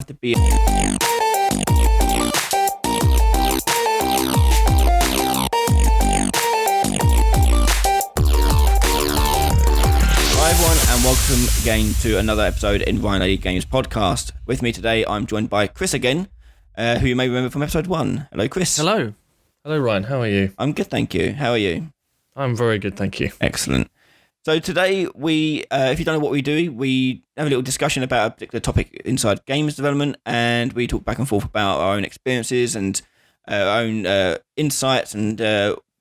to be. Hi everyone, and welcome again to another episode in Ryan Laley Games Podcast. With me today, I'm joined by Chris again, who you may remember from episode 1. Hello, Chris. Hello, Ryan. How are you? I'm good, thank you. How are you? I'm very good, thank you. Excellent. So today, we, if you don't know what we do, we have a little discussion about a particular topic inside games development, and we talk back and forth about our own experiences and our own insights and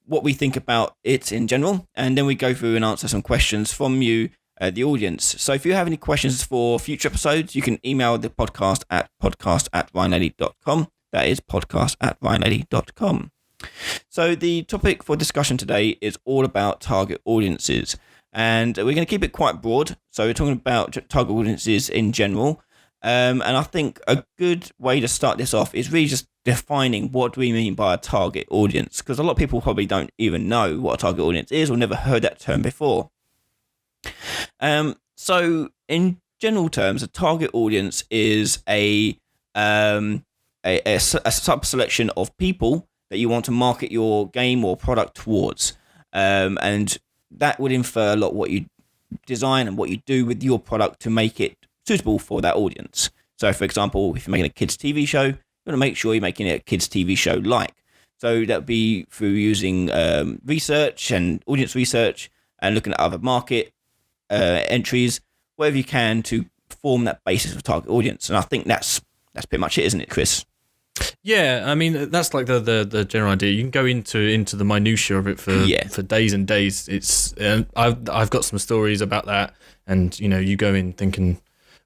what we think about it in general. And then we go through and answer some questions from you, the audience. So if you have any questions for future episodes, you can email the podcast at podcast@ryanlaley.com. That is podcast@ryanlaley.com. So the topic for discussion today is all about target audiences. And we're going to keep it quite broad. So we're talking about target audiences in general. And I think a good way to start this off is really just defining what do we mean by a target audience. Because a lot of people probably don't even know what a target audience is or never heard that term before. So in general terms, a target audience is a sub-selection of people that you want to market your game or product towards. And that would infer a lot what you design and what you do with your product to make it suitable for that audience. So, for example, if you're making a kids' TV show, you want to make sure you're making it a kids' TV show-like. So that would be through using research and audience research and looking at other market entries, whatever you can to form that basis of target audience. And I think that's pretty much it, isn't it, Chris? Yeah, I mean that's like the general idea. You can go into the minutiae of it for days and days. It's I've got some stories about that, and you go in thinking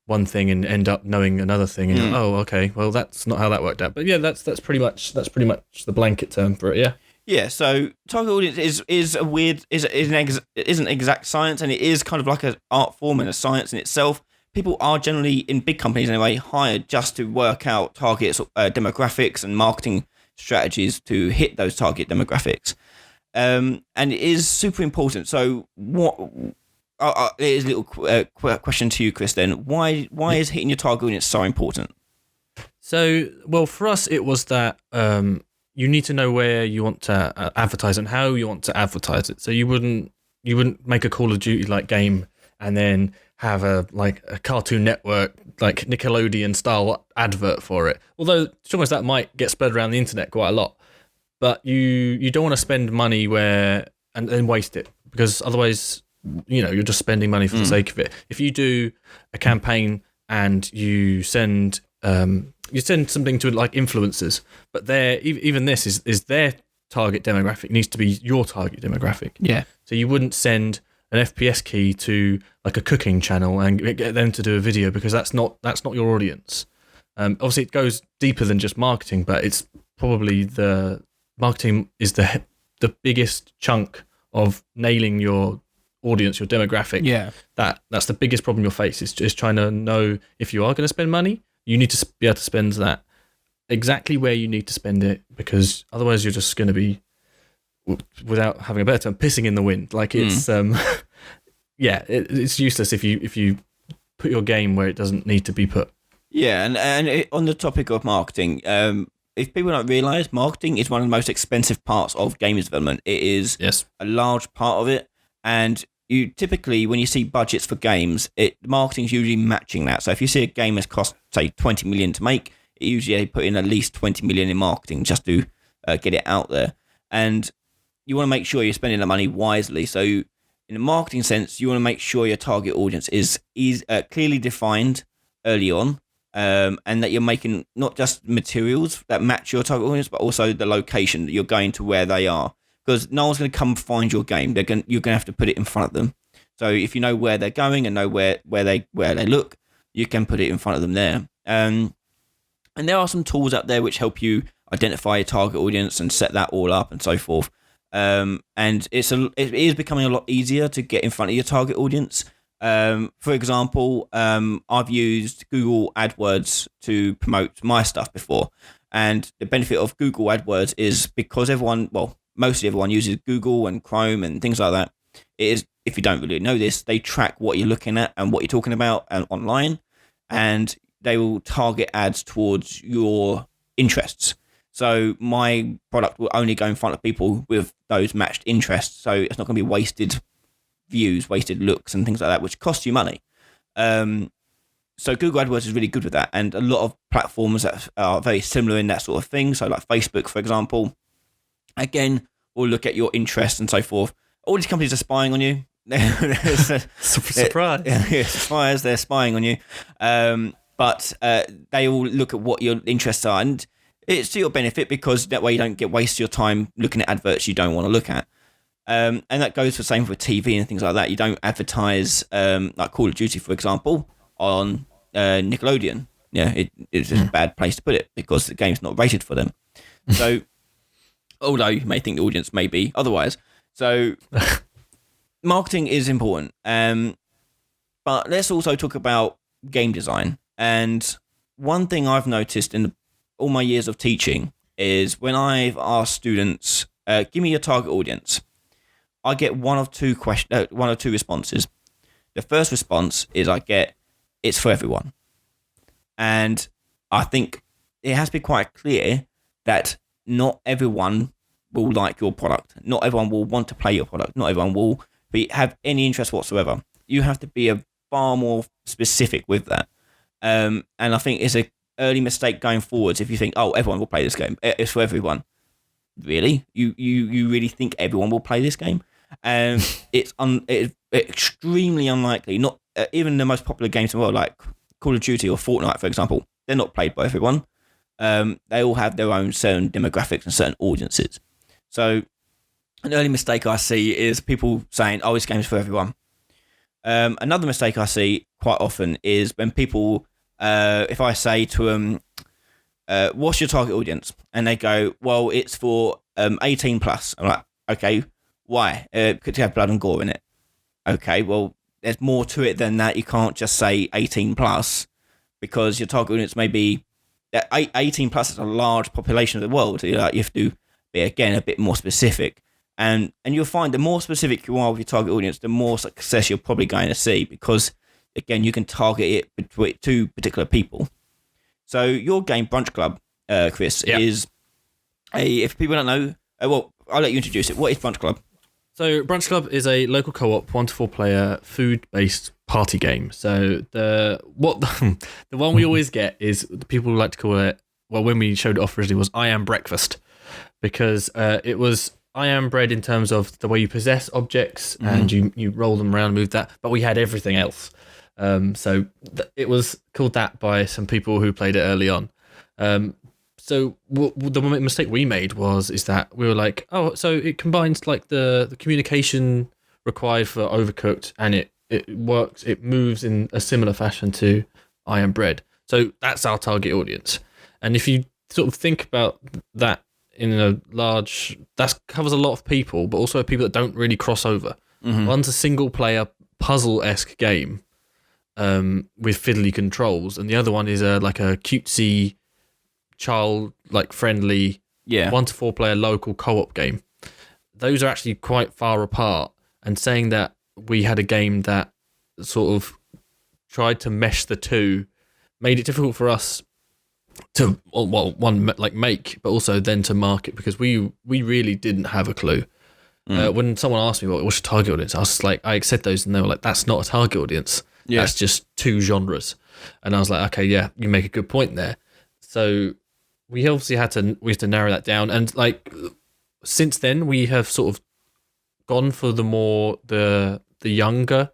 one thing and end up knowing another thing, and you're like, oh, okay, well that's not how that worked out. But yeah, that's pretty much the blanket term for it. Yeah. Yeah. So target audience isn't exact science, and it is kind of like an art form and a science in itself. People are generally, in big companies anyway, hired just to work out targets, demographics and marketing strategies to hit those target demographics. And it is super important. So here's a little question to you, Chris, then. Why is hitting your target audience so important? So, well, for us, it was that you need to know where you want to advertise and how you want to advertise it. So you wouldn't make a Call of Duty like game and then have a Cartoon Network, like Nickelodeon style advert for it. Although, to that might get spread around the internet quite a lot. But you don't want to spend money and then waste it, because otherwise, you're just spending money for the sake of it. If you do a campaign and you send something to like influencers, but even this is their target demographic needs to be your target demographic. Yeah. So you wouldn't send an FPS key to like a cooking channel and get them to do a video, because that's not your audience. Obviously, it goes deeper than just marketing, but it's probably the marketing is the biggest chunk of nailing your audience, your demographic. Yeah, that's the biggest problem you'll face is trying to know if you are going to spend money. You need to be able to spend that exactly where you need to spend it, because otherwise you're just going to be, without having a better term, pissing in the wind. Like it's it's useless if you put your game where it doesn't need to be put. Yeah, and on the topic of marketing, if people don't realise, marketing is one of the most expensive parts of games development. It is a large part of it, and you typically, when you see budgets for games, marketing is usually matching that. So if you see a game that's cost, say, 20 million to make, usually they put in at least 20 million in marketing just to get it out there. And you want to make sure you're spending the money wisely. So in a marketing sense, you want to make sure your target audience is clearly defined early on, and that you're making not just materials that match your target audience, but also the location that you're going to where they are. Because no one's going to come find your game. You're going to have to put it in front of them. So if you know where they're going and know where they look, you can put it in front of them there. And there are some tools out there which help you identify your target audience and set that all up and so forth. And it is becoming a lot easier to get in front of your target audience. For example, I've used Google AdWords to promote my stuff before. And the benefit of Google AdWords is because mostly everyone uses Google and Chrome and things like that. It is, if you don't really know this, they track what you're looking at and what you're talking about online. And they will target ads towards your interests. So my product will only go in front of people with those matched interests. So it's not going to be wasted views, wasted looks, and things like that, which cost you money. So Google AdWords is really good with that, and a lot of platforms that are very similar in that sort of thing. So like Facebook, for example, again, will look at your interests and so forth. All these companies are spying on you. Surprise! Surprise! They're spying on you, but they will look at what your interests are, and it's to your benefit because that way you don't waste your time looking at adverts you don't want to look at. And that goes for the same for TV and things like that. You don't advertise like Call of Duty, for example, on Nickelodeon. Yeah, it's just a bad place to put it because the game's not rated for them. So, although you may think the audience may be otherwise, so marketing is important. But let's also talk about game design. And one thing I've noticed in all my years of teaching is when I've asked students, "Give me your target audience," I get one or two responses. The first response is I get, "It's for everyone." And I think it has to be quite clear that not everyone will like your product. Not everyone will want to play your product. Not everyone will have any interest whatsoever. You have to be far more specific with that. And I think it's an early mistake going forwards if you think, "Oh, everyone will play this game. It's for everyone." Really? You really think everyone will play this game? It's extremely unlikely. Not even the most popular games in the world, like Call of Duty or Fortnite, for example, they're not played by everyone. They all have their own certain demographics and certain audiences. So an early mistake I see is people saying, "Oh, this game's for everyone." Another mistake I see quite often is when people, if I say to them, "What's your target audience?" and they go, "Well, it's for 18 plus." I'm like, "Okay, why? Could you have blood and gore in it?" Okay, well, there's more to it than that. You can't just say 18 plus because your target audience may be 18 plus is a large population of the world. You have to be, again, a bit more specific. And you'll find the more specific you are with your target audience, the more success you're probably going to see because, again, you can target it between two particular people. So your game, Brunch Club, Chris, is if people don't know, well, I'll let you introduce it. What is Brunch Club? So Brunch Club is a local co-op 1 to 4 player food-based party game. So the one we always get is the people like to call it, well, when we showed it off originally, was I Am Breakfast, because it was I Am Bread in terms of the way you possess objects and you roll them around, move that, but we had everything else. So it was called that by some people who played it early on. So the mistake we made is that we were like, "Oh, so it combines like the communication required for Overcooked, and it works, it moves in a similar fashion to I Am Bread." So that's our target audience. And if you sort of think about that in a large, that covers a lot of people, but also people that don't really cross over. One's a single player puzzle-esque game with fiddly controls, and the other one is like a cutesy, child friendly 1 to 4 player local co-op game. Those are actually quite far apart, and saying that we had a game that sort of tried to mesh the two made it difficult for us to make, but also then to market, because we really didn't have a clue. When someone asked me what's your target audience, I was just like, I accept those, and they were like, "That's not a target audience. That's just two genres." And I was like, "Okay, yeah, you make a good point there." So we obviously had to narrow that down, and since then we have sort of gone for the younger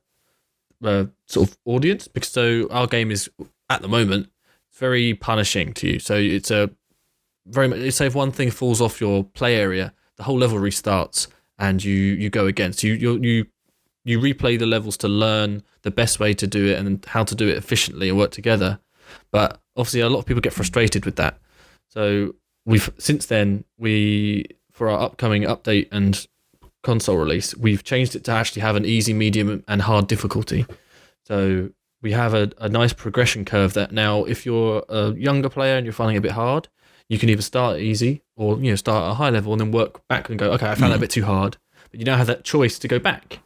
sort of audience, because so our game is at the moment very punishing to you. So it's very much, say if one thing falls off your play area, the whole level restarts and you go again. So you replay the levels to learn the best way to do it and how to do it efficiently and work together. But obviously a lot of people get frustrated with that. So since then, for our upcoming update and console release, we've changed it to actually have an easy, medium, and hard difficulty. So we have a nice progression curve that now, if you're a younger player and you're finding it a bit hard, you can either start easy or start at a high level and then work back and go, "Okay, I found that a bit too hard." But you now have that choice to go back.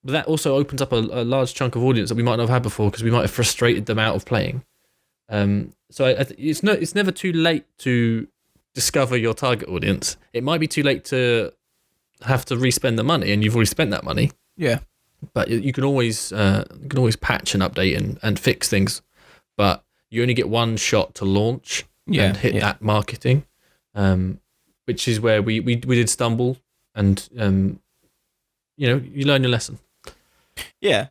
But that also opens up a large chunk of audience that we might not have had before, because we might have frustrated them out of playing. So it's never too late to discover your target audience. It might be too late to have to respend the money, and you've already spent that money. Yeah, but you can always patch and update and fix things. But you only get one shot to launch and hit that marketing, which is where we did stumble, and you learn your lesson. Yeah,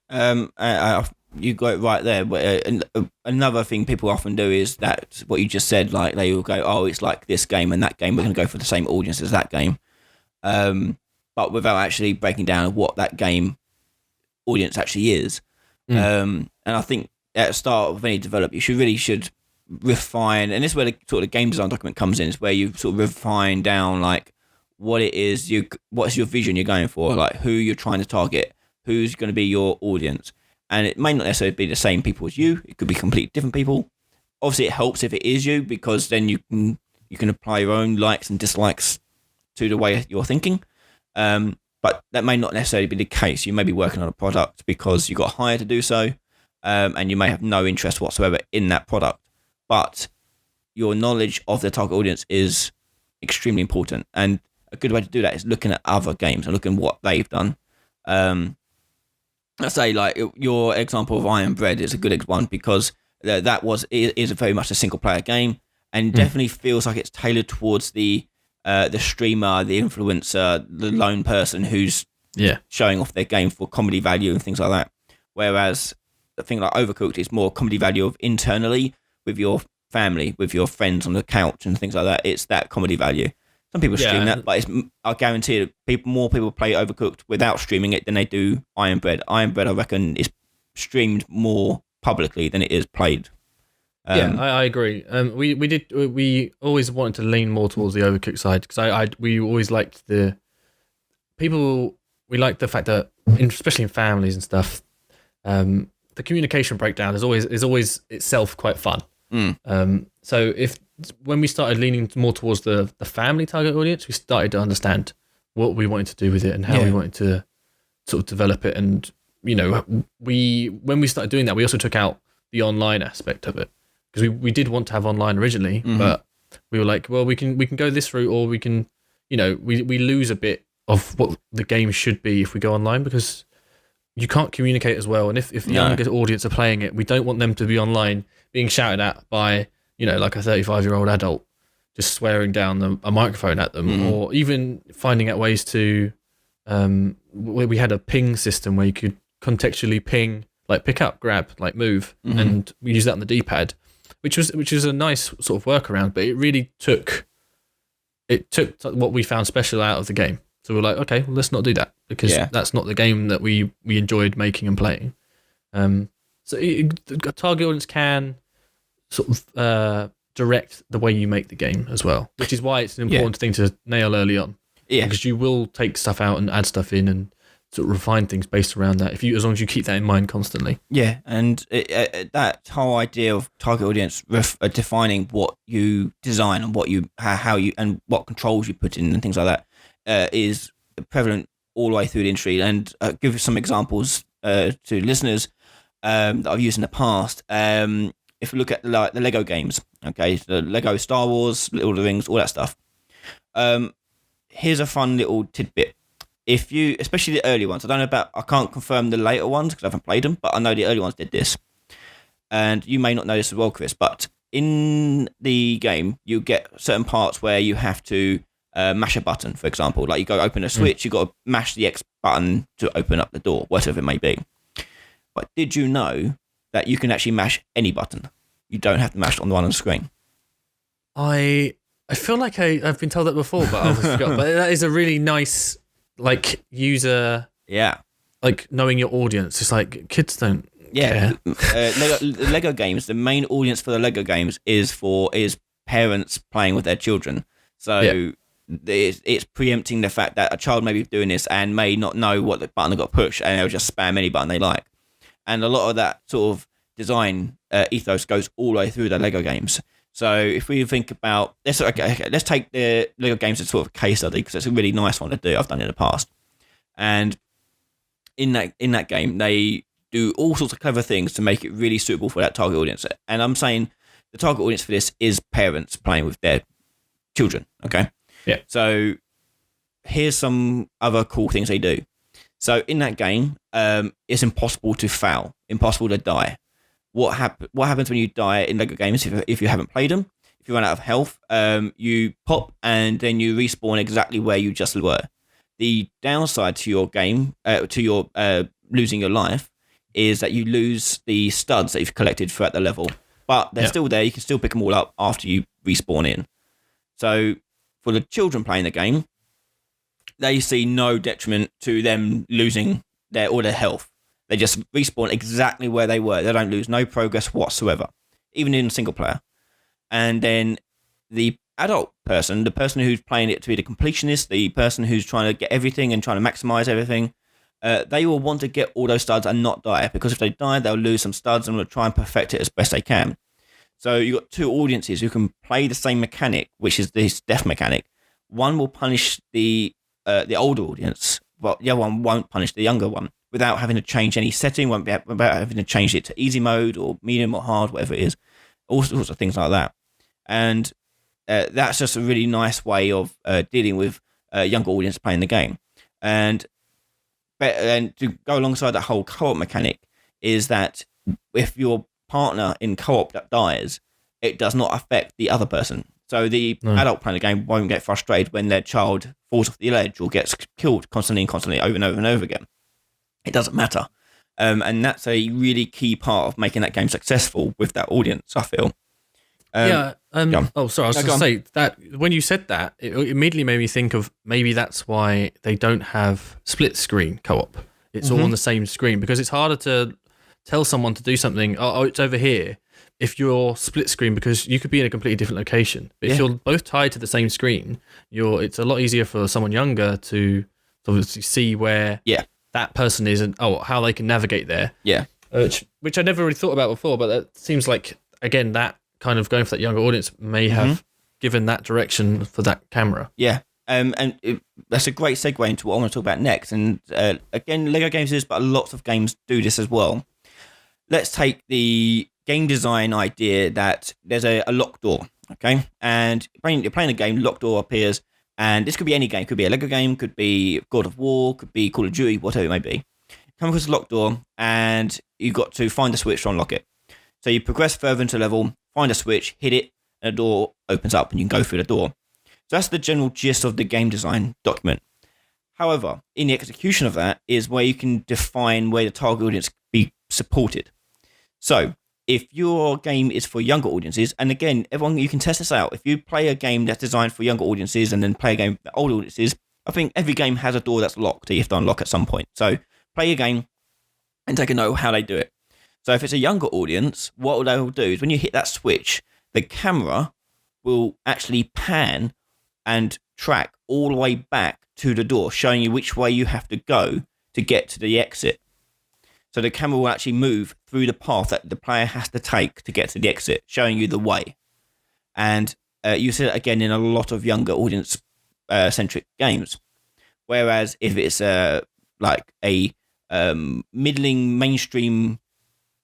you got it right there. But another thing people often do is that what you just said, like they will go, oh, it's like this game and that game, we're going to go for the same audience as that game, but without actually breaking down what that game audience actually is. And I think at the start of any development, you should refine, and this is where the sort of game design document comes in, is where you sort of refine down like what it is what's your vision you're going for, like who you're trying to target, who's going to be your audience. And it may not necessarily be the same people as you, it could be completely different people. Obviously it helps if it is you, because then you can apply your own likes and dislikes to the way you're thinking, but that may not necessarily be the case. You may be working on a product because you got hired to do so, and you may have no interest whatsoever in that product, but your knowledge of the target audience is extremely important. And a good way to do that is looking at other games and looking at what they've done. Let's say like your example of Iron Bread is a good one, because that is very much a single player game, and definitely feels like it's tailored towards the streamer, the influencer, the lone person who's showing off their game for comedy value and things like that. Whereas the thing like Overcooked is more comedy value of internally with your family, with your friends on the couch and things like that. It's that comedy value. Some people stream that, but I guarantee more people play Overcooked without streaming it than they do Iron Bread. Iron Bread, I reckon, is streamed more publicly than it is played. I agree. We always wanted to lean more towards the Overcooked side, because we always liked the fact that, especially in families and stuff, the communication breakdown is always itself quite fun. So when we started leaning more towards the family target audience, we started to understand what we wanted to do with it and how we wanted to sort of develop it. And when we started doing that, we also took out the online aspect of it, because we did want to have online originally, but we were like, well, we can go this route, or we can, we lose a bit of what the game should be if we go online, because you can't communicate as well. And if the younger audience are playing it, we don't want them to be online being shouted at by, like a 35-year-old adult just swearing down a microphone at them, or even finding out ways to, we had a ping system where you could contextually ping, like pick up, grab, like move, and we use that on the D-pad, which was a nice sort of workaround, but it really took what we found special out of the game. So we're like, okay, well, let's not do that, because that's not the game that we enjoyed making and playing. So a target audience can sort of direct the way you make the game as well, which is why it's an important thing to nail early on. Yeah, because you will take stuff out and add stuff in and sort of refine things based around that, as long as you keep that in mind constantly. Yeah, and that whole idea of target audience defining what you design and how you and what controls you put in and things like that is prevalent all the way through the industry. And give you some examples to listeners that I've used in the past. If you look at the Lego games, okay, the Lego Star Wars, Lord of the Rings, all that stuff. Here's a fun little tidbit. If you, especially the early ones, I can't confirm the later ones because I haven't played them, but I know the early ones did this. And you may not know this as well, Chris, but in the game, you get certain parts where you have to mash a button, for example. Like you go open a switch, you got to mash the X button to open up the door, whatever it may be. But did you know that you can actually mash any button? You don't have to mash on the one on the screen. I feel like I've been told that before, but I forgot. But that is a really nice, like, user, like knowing your audience. It's like kids don't care. Lego games, the main audience for the Lego games is parents playing with their children. So it's preempting the fact that a child may be doing this and may not know what the button they got pushed, and they'll just spam any button they like. And a lot of that sort of design ethos goes all the way through the Lego games. So if we think about, let's take the Lego games as sort of a case study, because it's a really nice one to do. I've done it in the past. And in that game, they do all sorts of clever things to make it really suitable for that target audience. And I'm saying the target audience for this is parents playing with their children. Okay. Yeah. So here's some other cool things they do. So in that game, it's impossible to fail, impossible to die. What happens when you die in Lego games if you haven't played them? If you run out of health, you pop and then you respawn exactly where you just were. The downside to your game, to your losing your life, is that you lose the studs that you've collected throughout the level. But they're still there. You can still pick them all up after you respawn in. So for the children playing the game, they see no detriment to them losing their health. They just respawn exactly where they were. They don't lose no progress whatsoever, even in single player. And then the adult person, the person who's playing it to be the completionist, the person who's trying to get everything and trying to maximize everything, they will want to get all those studs and not die, because if they die, they'll lose some studs and will try and perfect it as best they can. So you've got two audiences who can play the same mechanic, which is this death mechanic. One will punish the older audience, but the other one won't punish the younger one without having to change any setting, without having to change it to easy mode or medium or hard, whatever it is. All sorts of things like that. And that's just a really nice way of dealing with a younger audience playing the game. And to go alongside that whole co-op mechanic is that if your partner in co-op that dies, it does not affect the other person. So the adult playing the game won't get frustrated when their child falls off the ledge or gets killed constantly over and over and over again. It doesn't matter. And that's a really key part of making that game successful with that audience, I feel. I was going to say that when you said that, it immediately made me think of maybe that's why they don't have split screen co-op. It's all on the same screen, because it's harder to tell someone to do something. Oh, it's over here. If you're split screen, because you could be in a completely different location. But if you're both tied to the same screen, it's a lot easier for someone younger to obviously see where that person is and how they can navigate there. Yeah. Which I never really thought about before, but that seems like, again, that kind of going for that younger audience may have given that direction for that camera. Yeah. That's a great segue into what I want to talk about next. And again, Lego games is, but lots of games do this as well. Let's take the game design idea that there's a locked door, okay? And you're playing a game, locked door appears, and this could be any game. Could be a Lego game, could be God of War, could be Call of Duty, whatever it may be. Come across a locked door, and you've got to find a switch to unlock it. So you progress further into level, find a switch, hit it, and a door opens up, and you can go through the door. So that's the general gist of the game design document. However, in the execution of that is where you can define where the target audience be supported. So if your game is for younger audiences, and again, everyone, you can test this out. If you play a game that's designed for younger audiences and then play a game for older audiences, I think every game has a door that's locked that you have to unlock at some point. So play your game and take a note of how they do it. So if it's a younger audience, what they will do is when you hit that switch, the camera will actually pan and track all the way back to the door, showing you which way you have to go to get to the exit. So the camera will actually move through the path that the player has to take to get to the exit, showing you the way. And you see that again in a lot of younger audience-centric games. Whereas if it's like a middling mainstream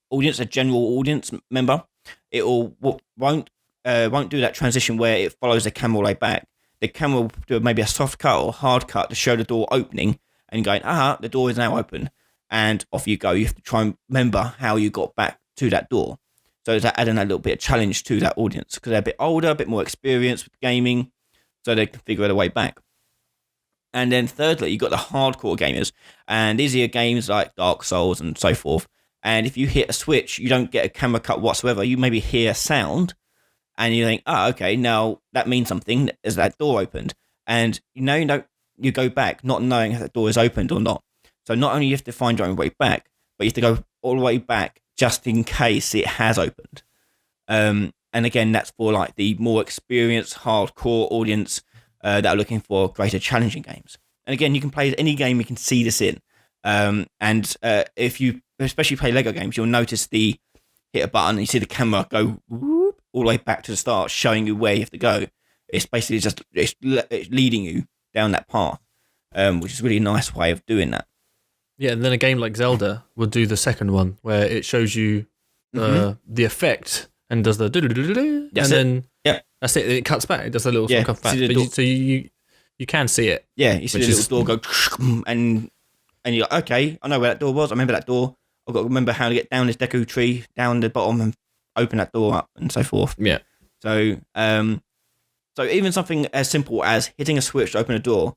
audience, a general audience member, it won't do that transition where it follows the camera all the way back. The camera will do maybe a soft cut or hard cut to show the door opening and going, the door is now open. And off you go. You have to try and remember how you got back to that door. So it's adding a little bit of challenge to that audience because they're a bit older, a bit more experienced with gaming, so they can figure out a way back. And then thirdly, you've got the hardcore gamers. And these are games like Dark Souls and so forth. And if you hit a switch, you don't get a camera cut whatsoever. You maybe hear sound and you think, okay, now that means something as that door opened. And you go back not knowing if that door is opened or not. So not only you have to find your own way back, but you have to go all the way back just in case it has opened. And again, that's for like the more experienced hardcore audience that are looking for greater challenging games. And again, you can play any game you can see this in. And if you especially play Lego games, you'll notice hit a button and you see the camera go whoop, all the way back to the start, showing you where you have to go. It's basically just it's leading you down that path, which is a really nice way of doing that. Yeah, and then a game like Zelda would do the second one, where it shows you the effect and does the do-do-do-do-do, and then that's it. It cuts back. It does a little sort of cut back. So you can see it. Yeah, you see the little door go, and you're like, okay, I know where that door was. I remember that door. I've got to remember how to get down this Deku tree, down the bottom, and open that door up, and so forth. Yeah. So, so even something as simple as hitting a switch to open a door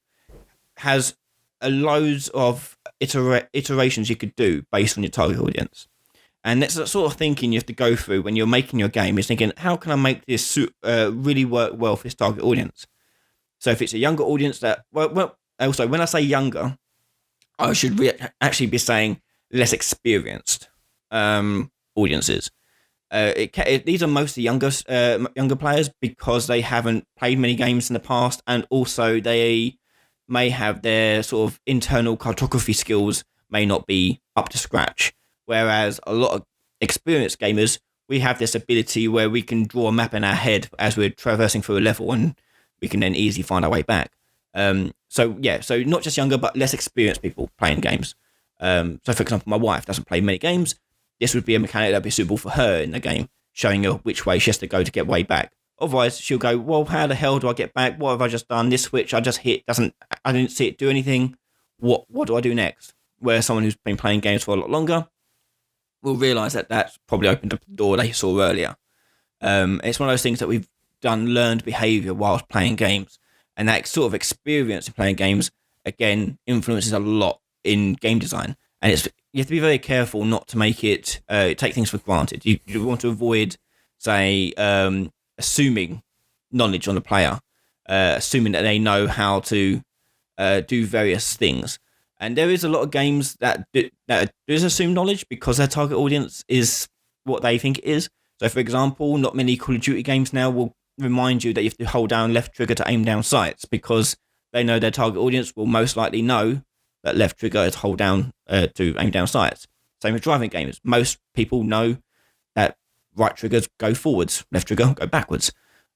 has loads of iterations you could do based on your target audience. And that's the sort of thinking you have to go through when you're making your game, is thinking, how can I make this really work well for this target audience? So if it's a younger audience well, also, when I say younger, I should actually be saying less experienced audiences. These are mostly younger players because they haven't played many games in the past, and also they may have their sort of internal cartography skills may not be up to scratch. Whereas a lot of experienced gamers, we have this ability where we can draw a map in our head as we're traversing through a level, and we can then easily find our way back. So not just younger, but less experienced people playing games. So for example, my wife doesn't play many games. This would be a mechanic that would be suitable for her in the game, showing her which way she has to go to get way back. Otherwise, she'll go, well, how the hell do I get back? What have I just done? This switch I just hit I didn't see it do anything. What do I do next? Where someone who's been playing games for a lot longer will realise that that's probably opened up the door they saw earlier. It's one of those things that we've done learned behaviour whilst playing games. And that sort of experience in playing games, again, influences a lot in game design. And you have to be very careful not to make it take things for granted. You want to avoid, say, assuming knowledge on the player, assuming that they know how to do various things. And there is a lot of games that does assume knowledge because their target audience is what they think it is. So, for example, not many Call of Duty games now will remind you that you have to hold down left trigger to aim down sights, because they know their target audience will most likely know that left trigger is hold down to aim down sights. Same with driving games. Most people know that right triggers go forwards, left trigger go backwards.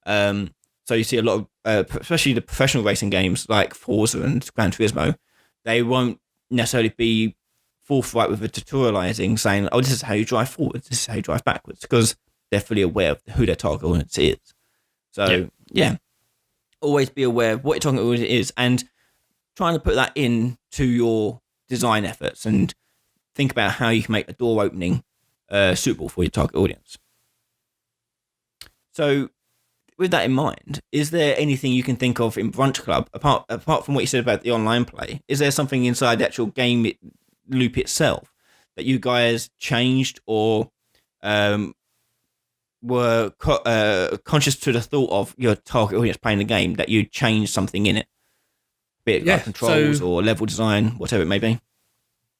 So you see a lot of, especially the professional racing games like Forza and Gran Turismo, they won't necessarily be forthright with the tutorializing, saying, oh, this is how you drive forwards, this is how you drive backwards, because they're fully aware of who their target audience is. So, yeah, always be aware of what your target audience is and trying to put that into your design efforts and think about how you can make a door opening suitable for your target audience. So, with that in mind, is there anything you can think of in Brunch Club, apart from what you said about the online play, is there something inside the actual game loop itself that you guys changed or were conscious to the thought of your target audience playing the game, that you changed something in it? Be it like controls or level design, whatever it may be.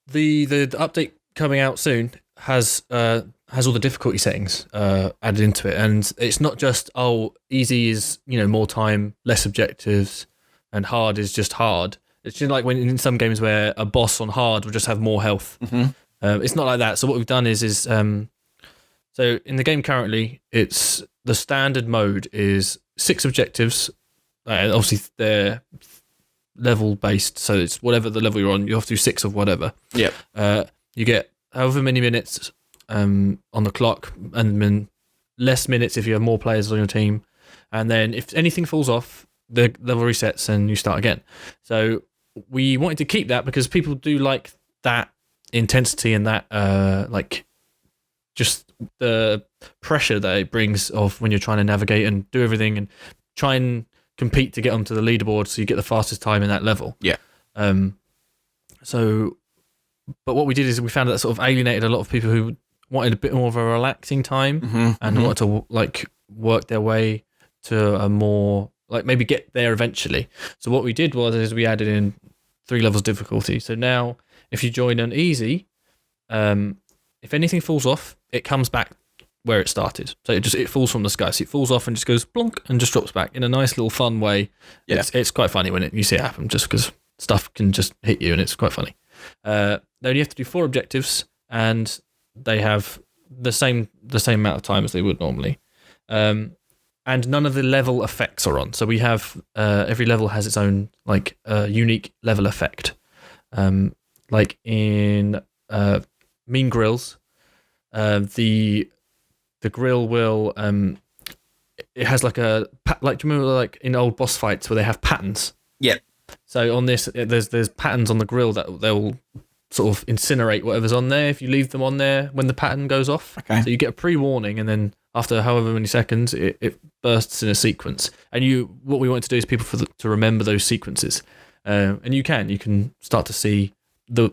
The update coming out soon has all the difficulty settings added into it, and it's not just easy is more time, less objectives, and hard is just hard. It's just like when in some games where a boss on hard will just have more health. Mm-hmm. It's not like that. So what we've done is so in the game currently, it's the standard mode is 6 objectives. Obviously they're level based, so it's whatever the level you're on, you have to do 6 of whatever. Yeah. You get however many minutes on the clock, and then less minutes if you have more players on your team. And then if anything falls off, the level resets and you start again. So we wanted to keep that because people do like that intensity and that just the pressure that it brings of when you're trying to navigate and do everything and try and compete to get onto the leaderboard so you get the fastest time in that level. Yeah. But what we did is we found that sort of alienated a lot of people who wanted a bit more of a relaxing time and wanted to work their way to a more maybe get there eventually. So what we did was we added in 3 levels of difficulty. So now if you join on easy, if anything falls off, it comes back where it started. So it falls from the sky. So it falls off and just goes plonk and just drops back in a nice little fun way. Yeah. It's quite funny when you see it happen, just because stuff can just hit you and it's quite funny. Then you have to do 4 objectives, and they have the same amount of time as they would normally. And none of the level effects are on. So we have every level has its own unique level effect. Like in Mean Grills, the the grill will it has like do you remember like in old boss fights where they have patterns? Yeah. So on this, there's patterns on the grill that they'll sort of incinerate whatever's on there if you leave them on there when the pattern goes off. Okay. So you get a pre-warning, and then after however many seconds, it bursts in a sequence. And what we want to do is people to remember those sequences. And you can start to see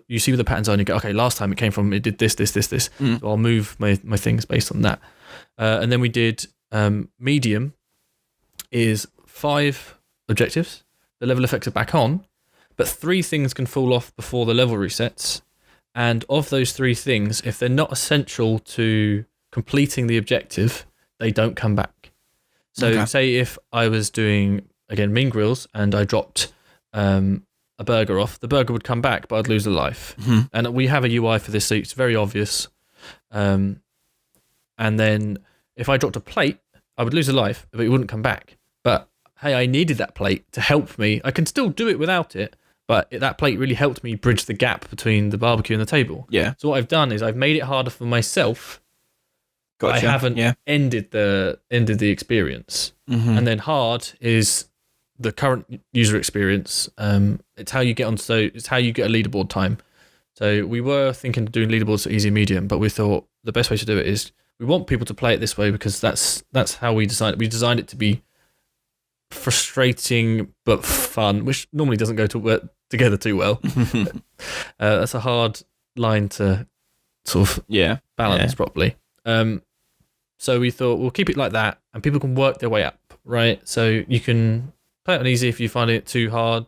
you see where the patterns are, and you go, okay, last time it did this. So I'll move my things based on that. And then we did medium is 5 objectives. The level effects are back on, but 3 things can fall off before the level resets. And of those 3 things, if they're not essential to completing the objective, they don't come back. So say if I was doing, again, Mean Grills, and I dropped a burger off, the burger would come back, but I'd lose a life. Mm-hmm. And we have a UI for this, so it's very obvious. And then if I dropped a plate, I would lose a life, but it wouldn't come back. But hey, I needed that plate to help me. I can still do it without it, but that plate really helped me bridge the gap between the barbecue and the table. Yeah. So what I've done is I've made it harder for myself. Gotcha. I haven't ended the experience. Mm-hmm. And then hard is the current user experience. It's how you get it's how you get a leaderboard time. So we were thinking of doing leaderboards for easy medium, but we thought the best way to do it is we want people to play it this way because that's how we designed it. We designed it to be frustrating but fun, which normally doesn't go together too well. That's a hard line to sort of balance properly. So we thought we'll keep it like that, and people can work their way up, right? So you can play it on easy if you find it too hard.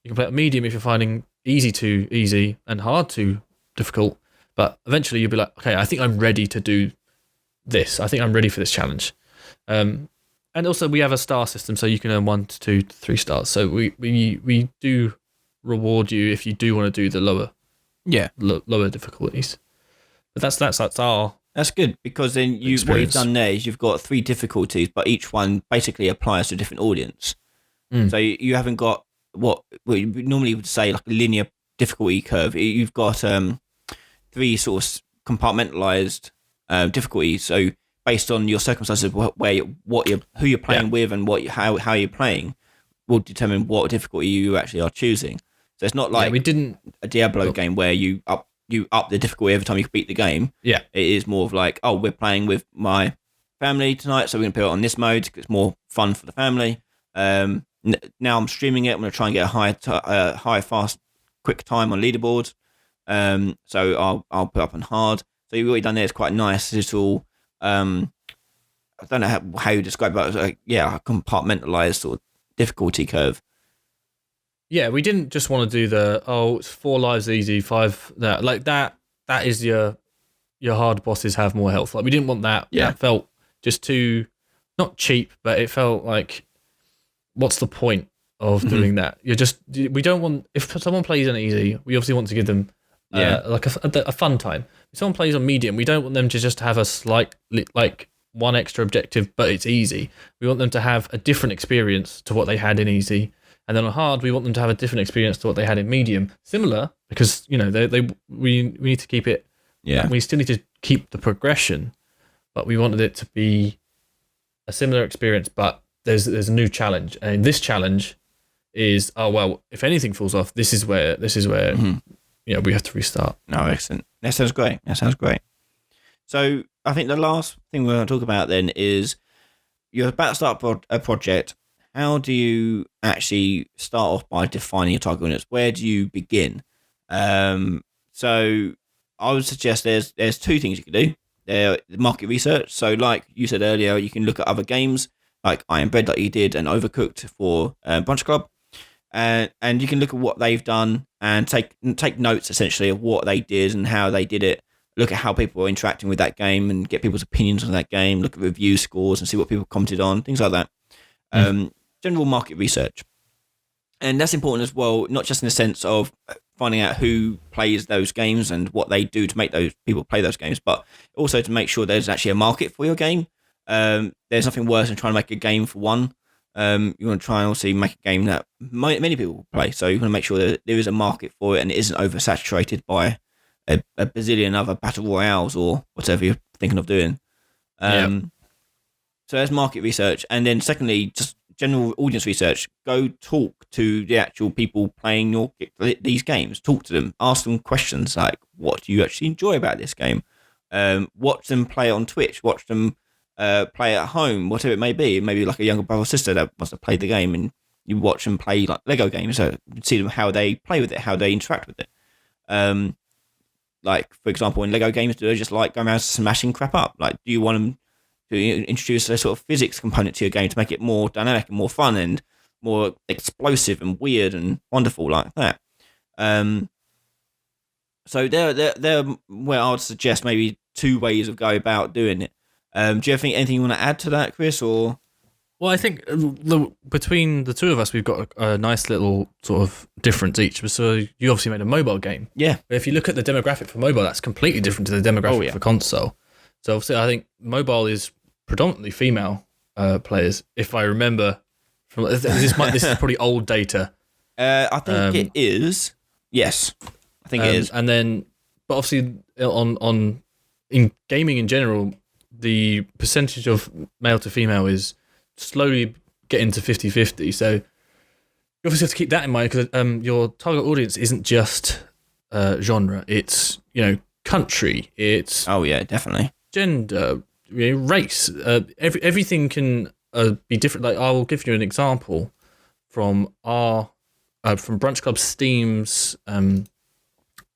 You can play it on medium if you're finding easy too easy and hard too difficult. But eventually you'll be like, okay, I think I'm ready to do this. I think I'm ready for this challenge. And also we have a star system, so you can earn 1 to 2 to 3 stars. So we do reward you if you do want to do the lower difficulties. But that's our. That's good, because then what you've done there is you've got 3 difficulties, but each one basically applies to a different audience. So you haven't got what we normally would say like a linear difficulty curve. You've got 3 sort of compartmentalized difficulties. So based on your circumstances, who you're playing with, and how you're playing, will determine what difficulty you actually are choosing. So it's not like a Diablo game where you up the difficulty every time you beat the game. Yeah, it is more of like, we're playing with my family tonight, so we're gonna put it on this mode because it's more fun for the family. Now I'm streaming it. I'm gonna try and get a high, fast, quick time on leaderboards. So I'll put up on hard. So what you've done there is quite nice little. I don't know how you describe it, but a compartmentalized sort of difficulty curve. Yeah, we didn't just want to do it's 4 lives easy, 5 that. Like that is your hard bosses have more health. Like we didn't want that. Yeah. That felt just too, not cheap, but it felt like, what's the point of doing that? We don't want, if someone plays on easy, we obviously want to give them like a fun time. If someone plays on medium, we don't want them to just have a slight, like 1 extra objective, but it's easy. We want them to have a different experience to what they had in easy. And then on hard, we want them to have a different experience to what they had in medium. Similar, because we need to keep it. Yeah. We still need to keep the progression, but we wanted it to be a similar experience. But there's a new challenge, and this challenge is if anything falls off, this is where we have to restart. No, excellent. That sounds great. So I think the last thing we're going to talk about then is you're about to start a project. How do you actually start off by defining your target audience? Where do you begin? So I would suggest there's 2 things you can do. The market research. So like you said earlier, you can look at other games like Iron Bread that you did and Overcooked for Bunch Club. And you can look at what they've done and take notes essentially of what they did and how they did it. Look at how people are interacting with that game and get people's opinions on that game. Look at review scores and see what people commented on, things like that. General market research. And that's important as well, not just in the sense of finding out who plays those games and what they do to make those people play those games, but also to make sure there's actually a market for your game. There's nothing worse than trying to make a game for one. You want to try and also make a game that many people play. So you want to make sure that there is a market for it and it isn't oversaturated by a bazillion other battle royales or whatever you're thinking of doing. So there's market research, and then secondly, just general audience research. Go talk to the actual people playing these games. Talk to them. Ask them questions like, "What do you actually enjoy about this game?" Watch them play on Twitch. Watch them play at home, whatever it may be. Maybe like a younger brother or sister that wants to play the game, and you watch them play like Lego games. So you see them how they play with it, how they interact with it. Like for example, in Lego games, do they just like going around smashing crap up? Like, do you want them to introduce a sort of physics component to your game to make it more dynamic and more fun and more explosive and weird and wonderful like that? So they're where I would suggest maybe 2 ways of going about doing it. Do you think anything you want to add to that, Chris? Or well, I think between the two of us, we've got a nice little sort of difference each. So you obviously made a mobile game. Yeah. But if you look at the demographic for mobile, that's completely different to the demographic for console. So obviously, I think mobile is predominantly female players. If I remember, this is probably old data. I think it is. Yes, I think it is. And then, but obviously, in gaming in general, the percentage of male to female is slowly getting to 50-50. So you obviously have to keep that in mind because your target audience isn't just genre. It's country. It's definitely gender, race. Everything can be different. Like I will give you an example from from Brunch Club Steam's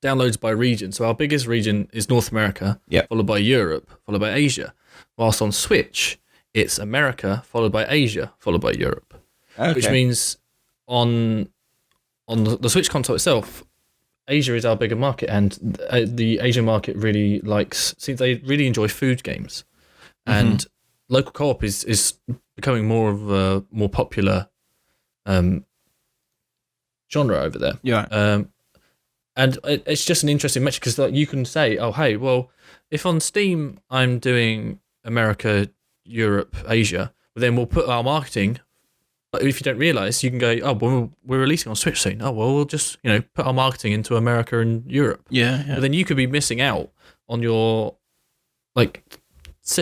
downloads by region. So our biggest region is North America, followed by Europe, followed by Asia. Whilst on Switch, it's America, followed by Asia, followed by Europe. Okay. Which means on the Switch console itself, Asia is our bigger market, and the Asian market really seems they really enjoy food games, and local co-op is becoming more of a more popular genre over there. Yeah. And it's just an interesting metric because you can say, oh, hey, well, if on Steam I'm doing America, Europe, Asia, but then we'll put our marketing. But if you don't realise, you can go, oh, well, we're releasing on Switch soon. Oh, well, we'll just put our marketing into America and Europe. Yeah. But then you could be missing out on your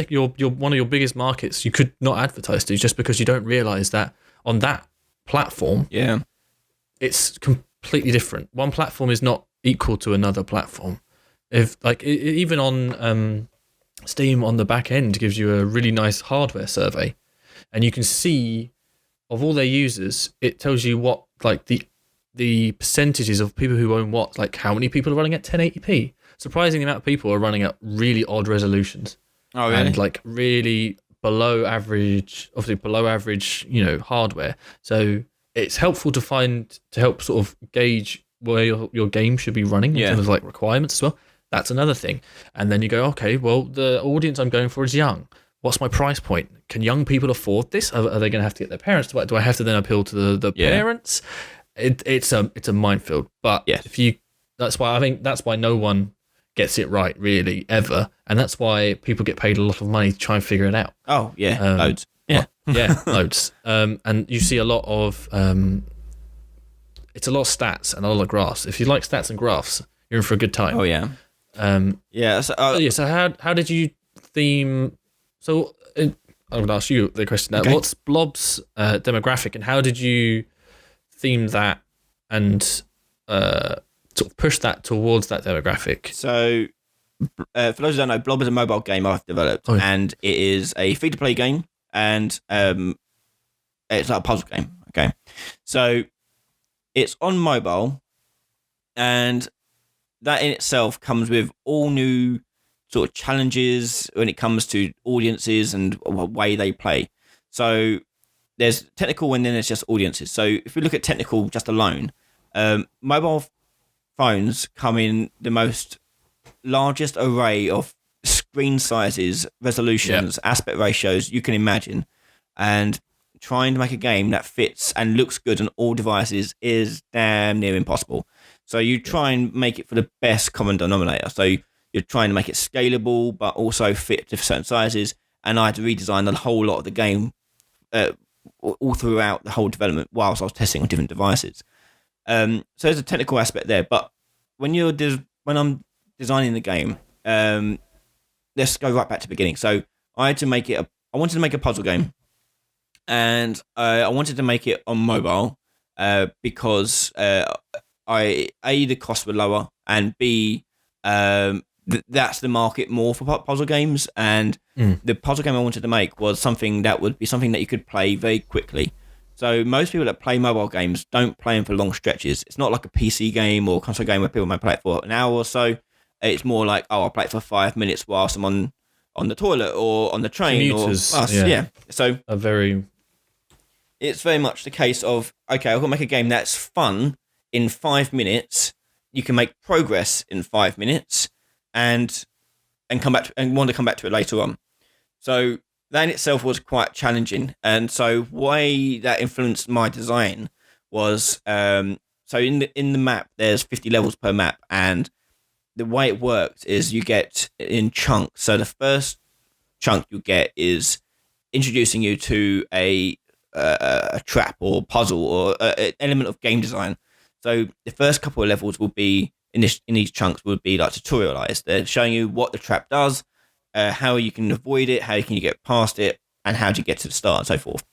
your one of your biggest markets. You could not advertise to just because you don't realise that on that platform. Yeah. It's completely different. One platform is not equal to another platform. If even on Steam on the back end gives you a really nice hardware survey, and you can see of all their users, it tells you what the percentages of people who own what, like how many people are running at 1080p. Surprising amount of people are running at really odd resolutions. Oh, really? And really below average, obviously below average, hardware. So it's helpful to help sort of gauge where your game should be running in terms of requirements as well. That's another thing. And then you go, okay, well, the audience I'm going for is young. What's my price point? Can young people afford this? Are they going to have to get their parents to buy it? Do I have to then appeal to the parents? It's a minefield. But that's why no one gets it right really ever, and that's why people get paid a lot of money to try and figure it out. Oh yeah, loads. Loads. And you see a lot of it's a lot of stats and a lot of graphs. If you like stats and graphs, you're in for a good time. Oh yeah. So how did you theme? So I'm going to ask you the question now. Okay. What's Blob's demographic, and how did you theme that and sort of push that towards that demographic? So, for those who don't know, Blob is a mobile game I've developed, and it is a free-to-play game, and it's like a puzzle game. Okay, so it's on mobile, and that in itself comes with all new sort of challenges when it comes to audiences and what way they play. So there's technical and then there's just audiences. So if we look at technical just alone, mobile phones come in the most largest array of screen sizes, resolutions, aspect ratios you can imagine. And trying to make a game that fits and looks good on all devices is damn near impossible. So you try and make it for the best common denominator. So you're trying to make it scalable, but also fit to certain sizes. And I had to redesign a whole lot of the game all throughout the whole development whilst I was testing on different devices. So there's a technical aspect there. But when I'm designing the game, let's go right back to the beginning. So I wanted to make a puzzle game, and I wanted to make it on mobile because the costs were lower, and B, that's the market more for puzzle games, and the puzzle game I wanted to make was something that would be something that you could play very quickly. So most people that play mobile games don't play them for long stretches. It's not like a PC game or console game where people might play it for an hour or so. It's more like, I'll play it for 5 minutes whilst I'm on the toilet or on the train. Commuters, or bus. Yeah. So it's very much the case of, okay, I've got to make a game that's fun in 5 minutes. You can make progress in 5 minutes and come back and want to come back to it later on. So that in itself was quite challenging, and so why that influenced my design was so in the map there's 50 levels per map, and the way it works is you get in chunks. So the first chunk you get is introducing you to a trap or puzzle or an element of game design. So the first couple of levels will be in these chunks would be like tutorialized. They're showing you what the trap does, how you can avoid it, how can you get past it, and how do you get to the start, and so forth.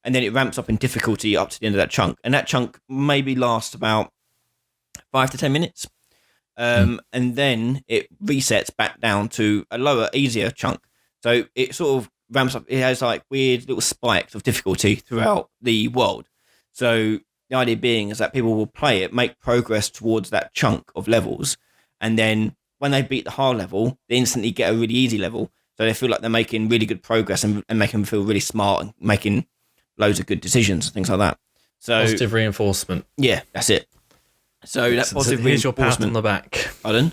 And then it ramps up in difficulty up to the end of that chunk. And that chunk maybe lasts about 5 to 10 minutes. And then it resets back down to a lower, easier chunk. So it sort of ramps up. It has like weird little spikes of difficulty throughout the world. So the idea being is that people will play it, make progress towards that chunk of levels, and then when they beat the hard level, they instantly get a really easy level. So they feel like they're making really good progress and making them feel really smart and making loads of good decisions and things like that. So positive reinforcement. Yeah, that's it. So that positive here's your reinforcement. Pat on the back. Pardon?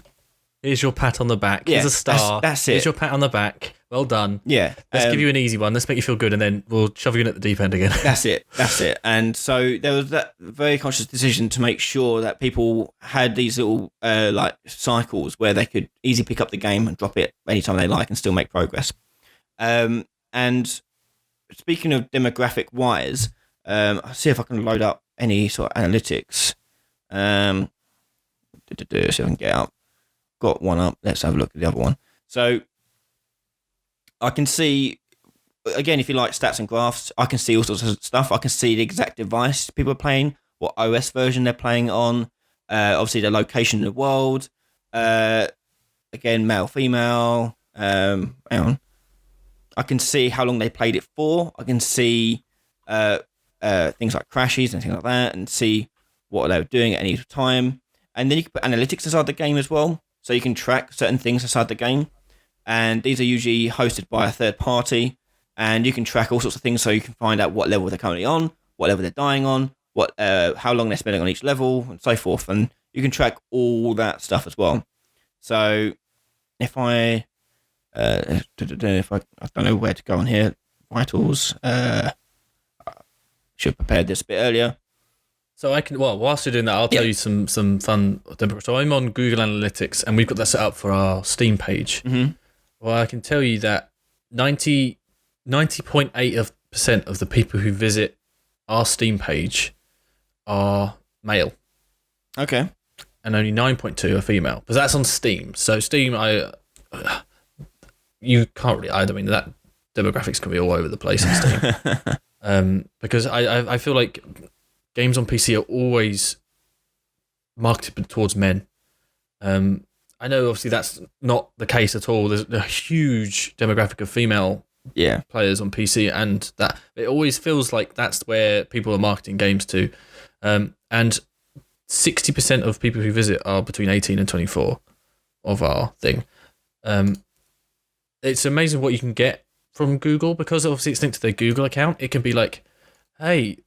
Here's your pat on the back. Yeah, here's a star. That's it. Here's your pat on the back. Well done. Yeah. Let's give you an easy one. Let's make you feel good, and then we'll shove you in at the deep end again. That's it. And so there was that very conscious decision to make sure that people had these little like cycles where they could easily pick up the game and drop it anytime they like and still make progress. And speaking of demographic wise, I'll see if I can load up any sort of analytics. See if I can get up. Got one up. Let's have a look at the other one. So I can see, again, if you like stats and graphs, I can see all sorts of stuff. I can see the exact device people are playing, what OS version they're playing on, obviously the location in the world, again, male, female, hang on. I can see how long they played it for. I can see things like crashes and things like that, and see what they were doing at any time. And then you can put analytics inside the game as well, so you can track certain things inside the game. And these are usually hosted by a third party, and you can track all sorts of things, so you can find out what level they're currently on, what level they're dying on, how long they're spending on each level, and so forth. And you can track all that stuff as well. So if I don't know where to go on here, vitals. Should have prepared this a bit earlier. So I can, whilst you're doing that, I'll tell you some fun. So I'm on Google Analytics, and we've got that set up for our Steam page. Mm-hmm. Well, I can tell you that 90.8% of the people who visit our Steam page are male. Okay. And only 9.2 are female. But that's on Steam. So Steam, you can't really, I mean, that demographics can be all over the place on Steam. Because I feel like games on PC are always marketed towards men. I know obviously that's not the case at all. There's a huge demographic of female players on PC, and that it always feels like that's where people are marketing games to. And 60% of people who visit are between 18 and 24 of our thing. It's amazing what you can get from Google, because obviously it's linked to their Google account. It can be like, hey,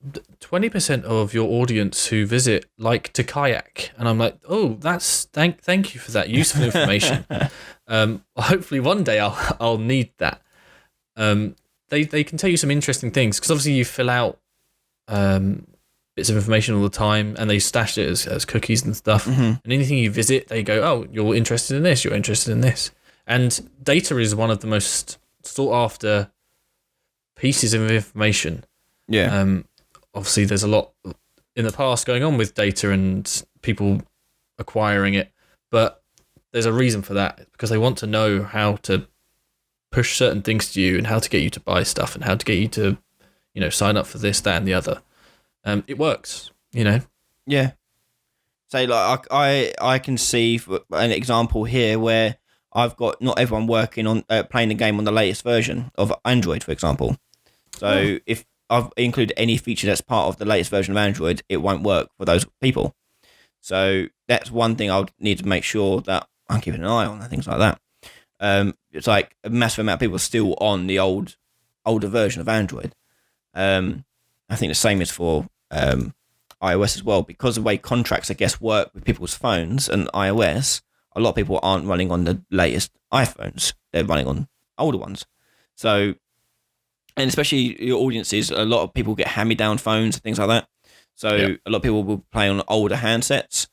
20% of your audience who visit like to kayak. And I'm like, oh, that's thank you for that useful information. Hopefully one day I'll need that. They can tell you some interesting things, because obviously you fill out bits of information all the time, and they stash it as cookies and stuff. Mm-hmm. And anything you visit, they go, oh, you're interested in this, you're interested in this. And data is one of the most sought after pieces of information. Yeah. Obviously, there's a lot in the past going on with data and people acquiring it, but there's a reason for that, because they want to know how to push certain things to you and how to get you to buy stuff and how to get you to, sign up for this, that, and the other. It works, Yeah. So like I can see for an example here where I've got not everyone working on playing the game on the latest version of Android, for example. So if I've included any feature that's part of the latest version of Android, it won't work for those people. So that's one thing I would need to make sure that I'm keeping an eye on and things like that. It's like a massive amount of people are still on the older version of Android. I think the same is for iOS as well, because of the way contracts, I guess, work with people's phones and iOS. A lot of people aren't running on the latest iPhones; they're running on older ones. So, and especially your audiences, a lot of people get hand-me-down phones and things like that. So a lot of people will play on older handsets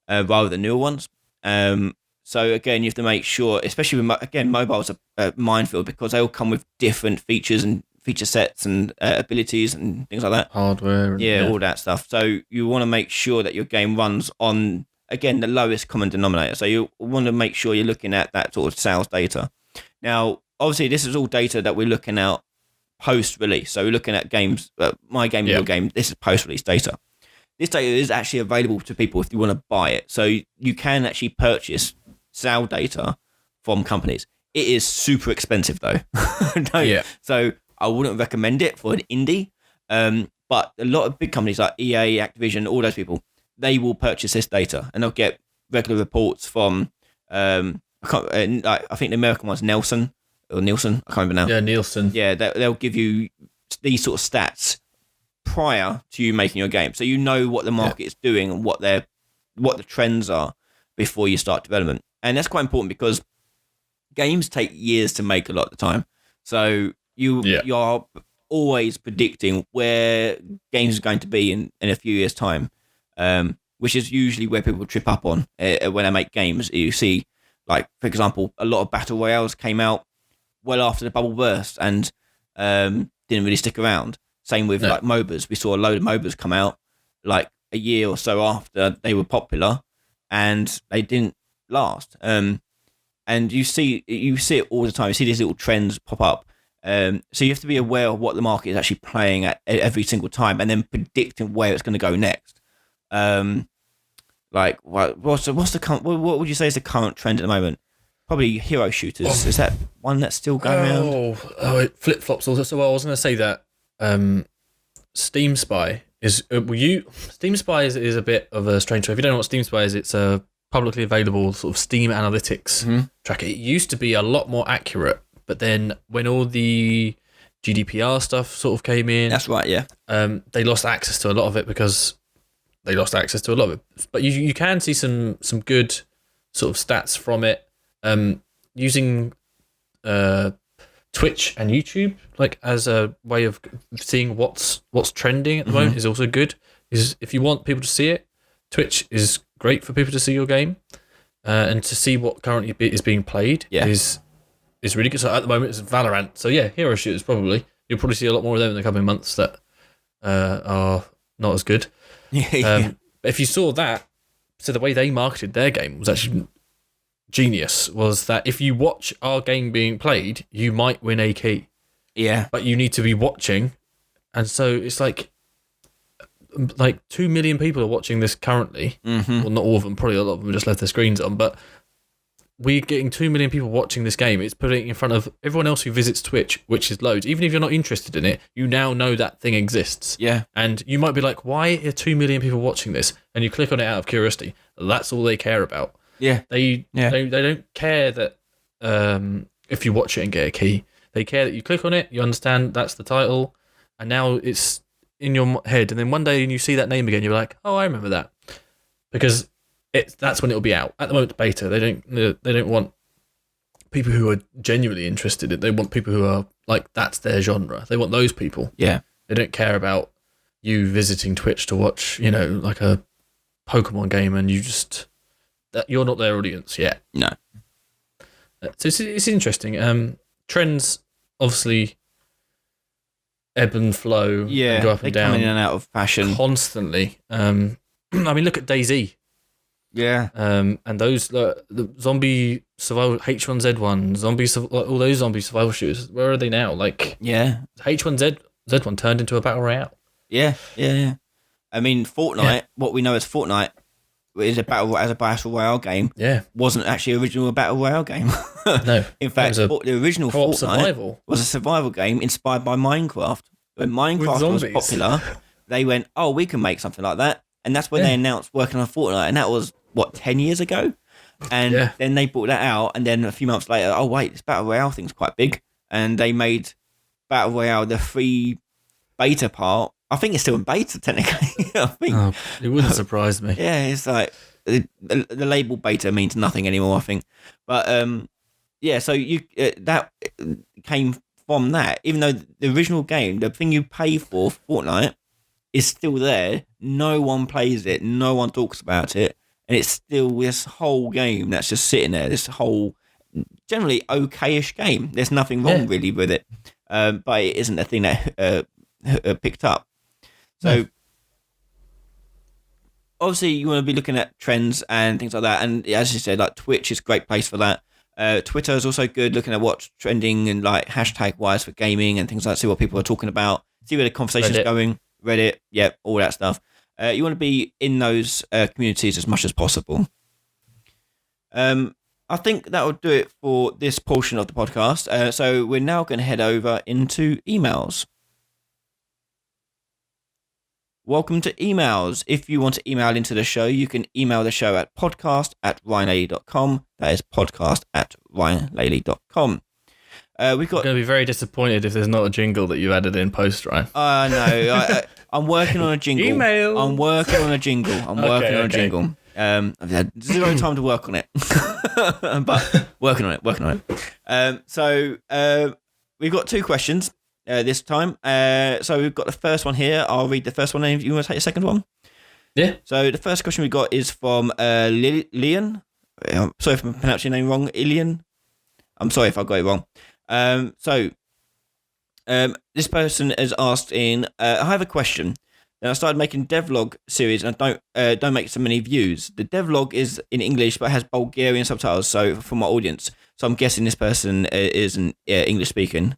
rather than newer ones. So again, you have to make sure, especially with, mobiles are a minefield because they all come with different features and feature sets and abilities and things like that. Hardware. All that stuff. So you want to make sure that your game runs on, again, the lowest common denominator. So you want to make sure you're looking at that sort of sales data. Now, obviously, this is all data that we're looking at post-release. So we're looking at games, my game, your game, this is post-release data. This data is actually available to people if you want to buy it. So you can actually purchase sale data from companies. It is super expensive, though. So I wouldn't recommend it for an indie. But a lot of big companies like EA, Activision, all those people, they will purchase this data and they'll get regular reports from, I think the American one's Nielsen, I can't remember now. Yeah, Nielsen. Yeah, they'll give you these sort of stats prior to you making your game. So you know what the market is doing and what the trends are before you start development. And that's quite important because games take years to make a lot of the time. So you're always predicting where games are going to be in a few years' time, which is usually where people trip up on when they make games. You see, like, for example, a lot of Battle Royales came out well after the bubble burst and didn't really stick around. Same with like MOBAs. We saw a load of MOBAs come out like a year or so after they were popular and they didn't last. And you see it all the time. You see these little trends pop up. So you have to be aware of what the market is actually playing at every single time and then predicting where it's going to go next. Like what would you say is the current trend at the moment? Probably hero shooters. Is that one that's still going around? It flip-flops also. So I was going to say that Steam Spy is Steam Spy is a bit of a strange one. If you don't know what Steam Spy is, it's a publicly available sort of Steam analytics tracker. It used to be a lot more accurate, but then when all the GDPR stuff sort of came in, that's right, yeah. They lost access to a lot of it But you can see some good sort of stats from it. Using Twitch and YouTube like as a way of seeing what's trending at the moment is also good. Is if you want people to see it, Twitch is great for people to see your game and to see what currently is being played is really good. So at the moment it's Valorant. So yeah, hero shooters probably. You'll probably see a lot more of them in the coming months that are not as good. But if you saw that, so the way they marketed their game was actually genius, was that if you watch our game being played, you might win a key. Yeah. But you need to be watching. And so it's like 2 million people are watching this currently. Well, not all of them, probably a lot of them just left their screens on, but we're getting 2 million people watching this game. It's putting it in front of everyone else who visits Twitch, which is loads. Even if you're not interested in it, you now know that thing exists. Yeah. And you might be like, why are 2 million people watching this? And you click on it out of curiosity. That's all they care about. Yeah. They don't care that if you watch it and get a key. They care that you click on it, you understand that's the title, and now it's in your head. And then one day when you see that name again, you're like, oh, I remember that. Because that's when it'll be out. At the moment, beta. They don't want people who are genuinely interested. They want people who are like, that's their genre. They want those people. Yeah. They don't care about you visiting Twitch to watch, like a Pokemon game, and that you're not their audience yet. No. So it's interesting. Trends obviously ebb and flow. Yeah, and go up and down. They come in and out of fashion constantly. I mean, look at DayZ. Yeah. And those the survival H1Z1, all those zombie survival shooters. Where are they now? Like, yeah, H1Z1 turned into a battle royale. Yeah. I mean, Fortnite. What we know as Fortnite is a battle royale game. Yeah, wasn't actually original battle royale game. No, in fact, the original Fortnite survival. was a survival game inspired by Minecraft. When Minecraft was popular, they went, "Oh, we can make something like that," and that's when they announced working on Fortnite, and that was 10 years ago. And then they brought that out, and then a few months later, oh wait, this battle royale thing's quite big, and they made battle royale the free beta part. I think it's still in beta technically. I think it wouldn't surprise me. Yeah, it's like the label beta means nothing anymore, I think. But so you that came from that. Even though the original game, the thing you pay for Fortnite, is still there. No one plays it. No one talks about it. And it's still this whole game that's just sitting there. This whole generally okay-ish game. There's nothing wrong really with it. But it isn't a thing that picked up. So obviously you want to be looking at trends and things like that. And as you said, like Twitch is a great place for that. Twitter is also good, looking at what's trending and like hashtag-wise for gaming and things like that. See what people are talking about. See where the conversation's going. Reddit, all that stuff. You want to be in those communities as much as possible. I think that will do it for this portion of the podcast. So we're now going to head over into emails. Welcome to emails. If you want to email into the show, you can email the show at podcast@ryanlaley.com. That is podcast@ryanlaley.com. We've got. I'm going to be very disappointed if there's not a jingle that you added in post, Ryan. No, I'm working on a jingle. Email. I'm working on a jingle. I've had zero time to work on it, but working on it. So we've got two questions this time. So we've got the first one here. I'll read the first one, and if you want to take the second one. Yeah. So the first question we got is from Lillian. I'm sorry if I'm pronouncing your name wrong. Ilian. I'm sorry if I got it wrong. This person has asked I have a question. And I started making devlog series and I don't make so many views. The devlog is in English but has Bulgarian subtitles, so for my audience. So I'm guessing this person isn't English speaking.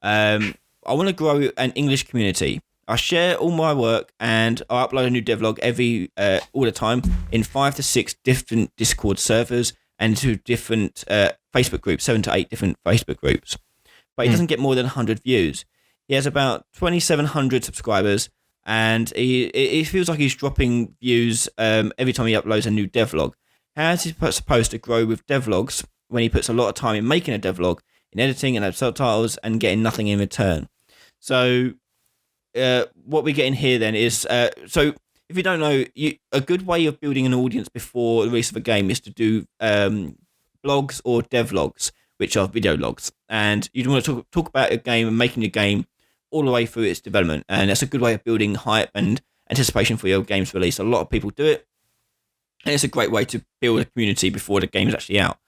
I want to grow an English community. I share all my work and I upload a new devlog all the time in 5 to 6 different Discord servers and 2 different Facebook groups, 7 to 8 different Facebook groups. But he doesn't get more than 100 views. He has about 2,700 subscribers, and it feels like he's dropping views every time he uploads a new devlog. How is he supposed to grow with devlogs when he puts a lot of time in making a devlog, in editing and subtitles, and getting nothing in return? So what we're getting here then is, so if you don't know, a good way of building an audience before the release of a game is to do blogs or devlogs, which are video logs. And you want to talk about a game and making your game all the way through its development. And that's a good way of building hype and anticipation for your game's release. A lot of people do it. And it's a great way to build a community before the game is actually out.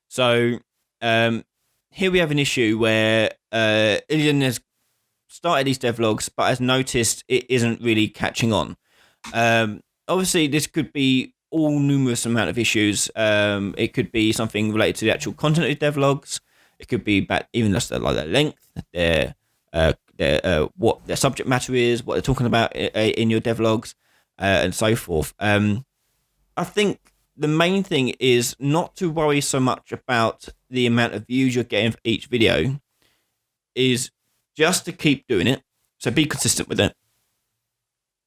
So here we have an issue where Ilian has started these devlogs, but has noticed it isn't really catching on. Obviously, this could be all numerous amount of issues. It could be something related to the actual content of devlogs. It could be even just like their length, what their subject matter is, what they're talking about in your devlogs, and so forth. I think the main thing is not to worry so much about the amount of views you're getting for each video, is just to keep doing it. So be consistent with it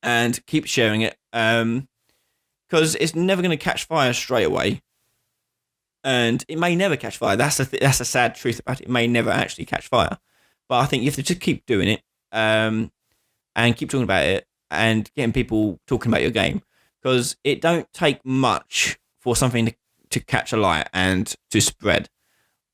and keep sharing it. Because it's never going to catch fire straight away. And it may never catch fire. That's the sad truth about it. It may never actually catch fire. But I think you have to just keep doing it and keep talking about it and getting people talking about your game. Because it don't take much for something to catch a light and to spread.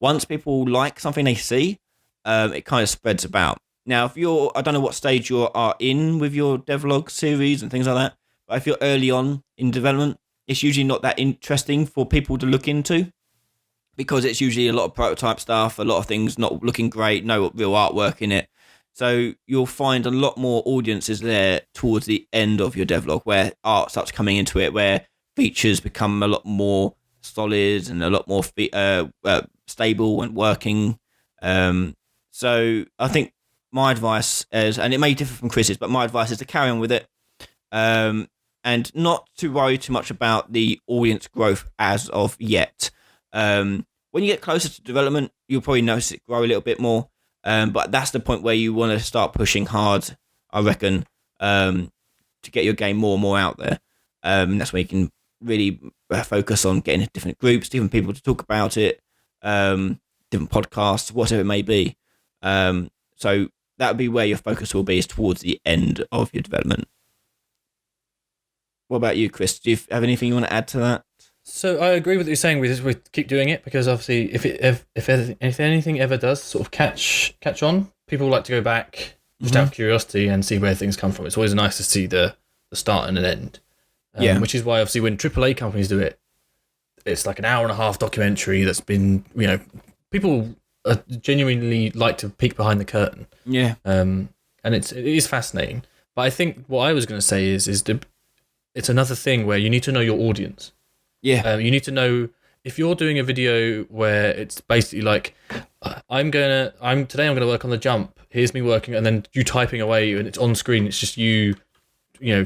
Once people like something they see, it kind of spreads about. Now, if I don't know what stage you are in with your devlog series and things like that, but if you're early on in development, it's usually not that interesting for people to look into, because it's usually a lot of prototype stuff, a lot of things not looking great, no real artwork in it. So you'll find a lot more audiences there towards the end of your devlog, where art starts coming into it, where features become a lot more solid and a lot more stable and working. So I think my advice is, and it may differ from Chris's, but my advice is to carry on with it, and not to worry too much about the audience growth as of yet. When you get closer to development, you'll probably notice it grow a little bit more. But that's the point where you want to start pushing hard, I reckon, to get your game more and more out there. That's where you can really focus on getting different groups, different people to talk about it, different podcasts, whatever it may be. So that would be where your focus will be, is towards the end of your development. What about you, Chris? Do you have anything you want to add to that? So I agree with what you're saying. We keep doing it because obviously, if anything ever does sort of catch on, people like to go back just out of curiosity and see where things come from. It's always nice to see the start and an end. Which is why obviously when AAA companies do it, it's like an hour and a half documentary that's been, people genuinely like to peek behind the curtain. Yeah. And it is fascinating. But I think what I was going to say is it's another thing where you need to know your audience. Yeah. You need to know if you're doing a video where it's basically like, today I'm gonna work on the jump. Here's me working, and then you typing away, and it's on screen. It's just you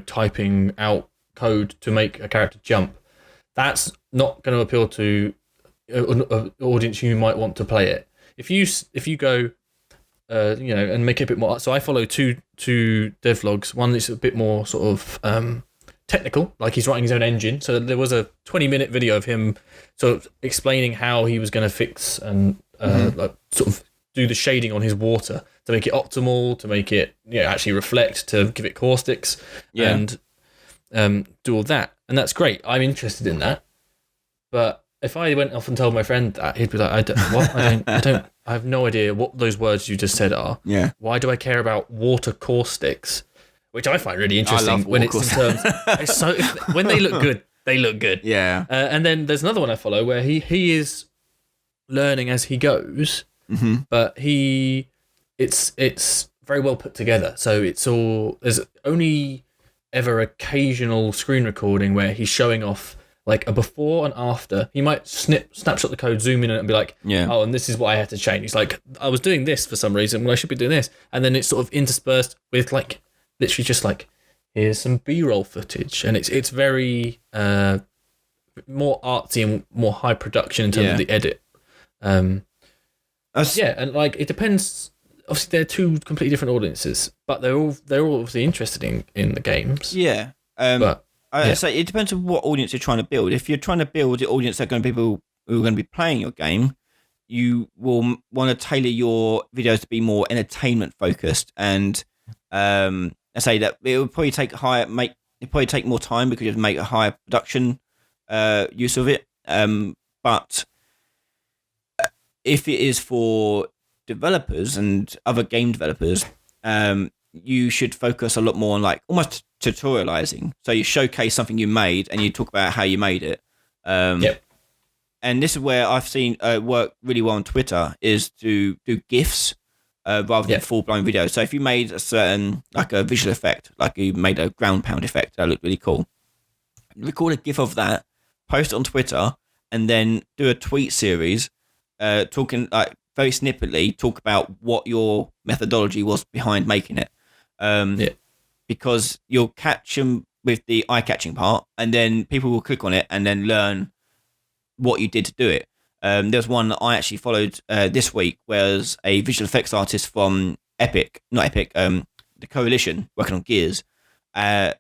typing out code to make a character jump. That's not going to appeal to an audience who might want to play it. If you go, and make it a bit more. So I follow two devlogs. One that's a bit more sort of technical, like he's writing his own engine. So there was a 20-minute video of him sort of explaining how he was going to fix and like sort of do the shading on his water to make it optimal, to make it actually reflect, to give it caustics, and do all that. And that's great. I'm interested in that. But if I went off and told my friend that, he'd be like, I have no idea what those words you just said are. Yeah. Why do I care about water caustics? Which I find really interesting when it's in terms. When they look good, they look good. Yeah. And then there's another one I follow where he is learning as he goes, but it's very well put together. So there's only ever occasional screen recording where he's showing off like a before and after. He might snapshot the code, zoom in and be like, oh, and this is what I had to change. He's like, I was doing this for some reason, well, I should be doing this. And then it's sort of interspersed with like, literally just like, here's some B-roll footage. And it's very more artsy and more high production in terms of the edit. And like, it depends. Obviously, they're two completely different audiences, but they're all obviously interested in the games. Yeah. So it depends on what audience you're trying to build. If you're trying to build the audience that are going to be people who are going to be playing your game, you will want to tailor your videos to be more entertainment focused. And I say that it will probably take more time because you have to make a higher production use of it. But if it is for developers and other game developers, you should focus a lot more on like almost tutorializing. So you showcase something you made and you talk about how you made it. And this is where I've seen work really well on Twitter, is to do GIFs rather than full-blown videos. So if you made a certain, like a visual effect, like you made a ground pound effect, that looked really cool, record a GIF of that, post it on Twitter, and then do a tweet series talking, like very snippetly, talk about what your methodology was behind making it. Because you'll catch them with the eye-catching part, and then people will click on it and then learn what you did to do it. There's one that I actually followed this week, whereas a visual effects artist from the Coalition, working on Gears. The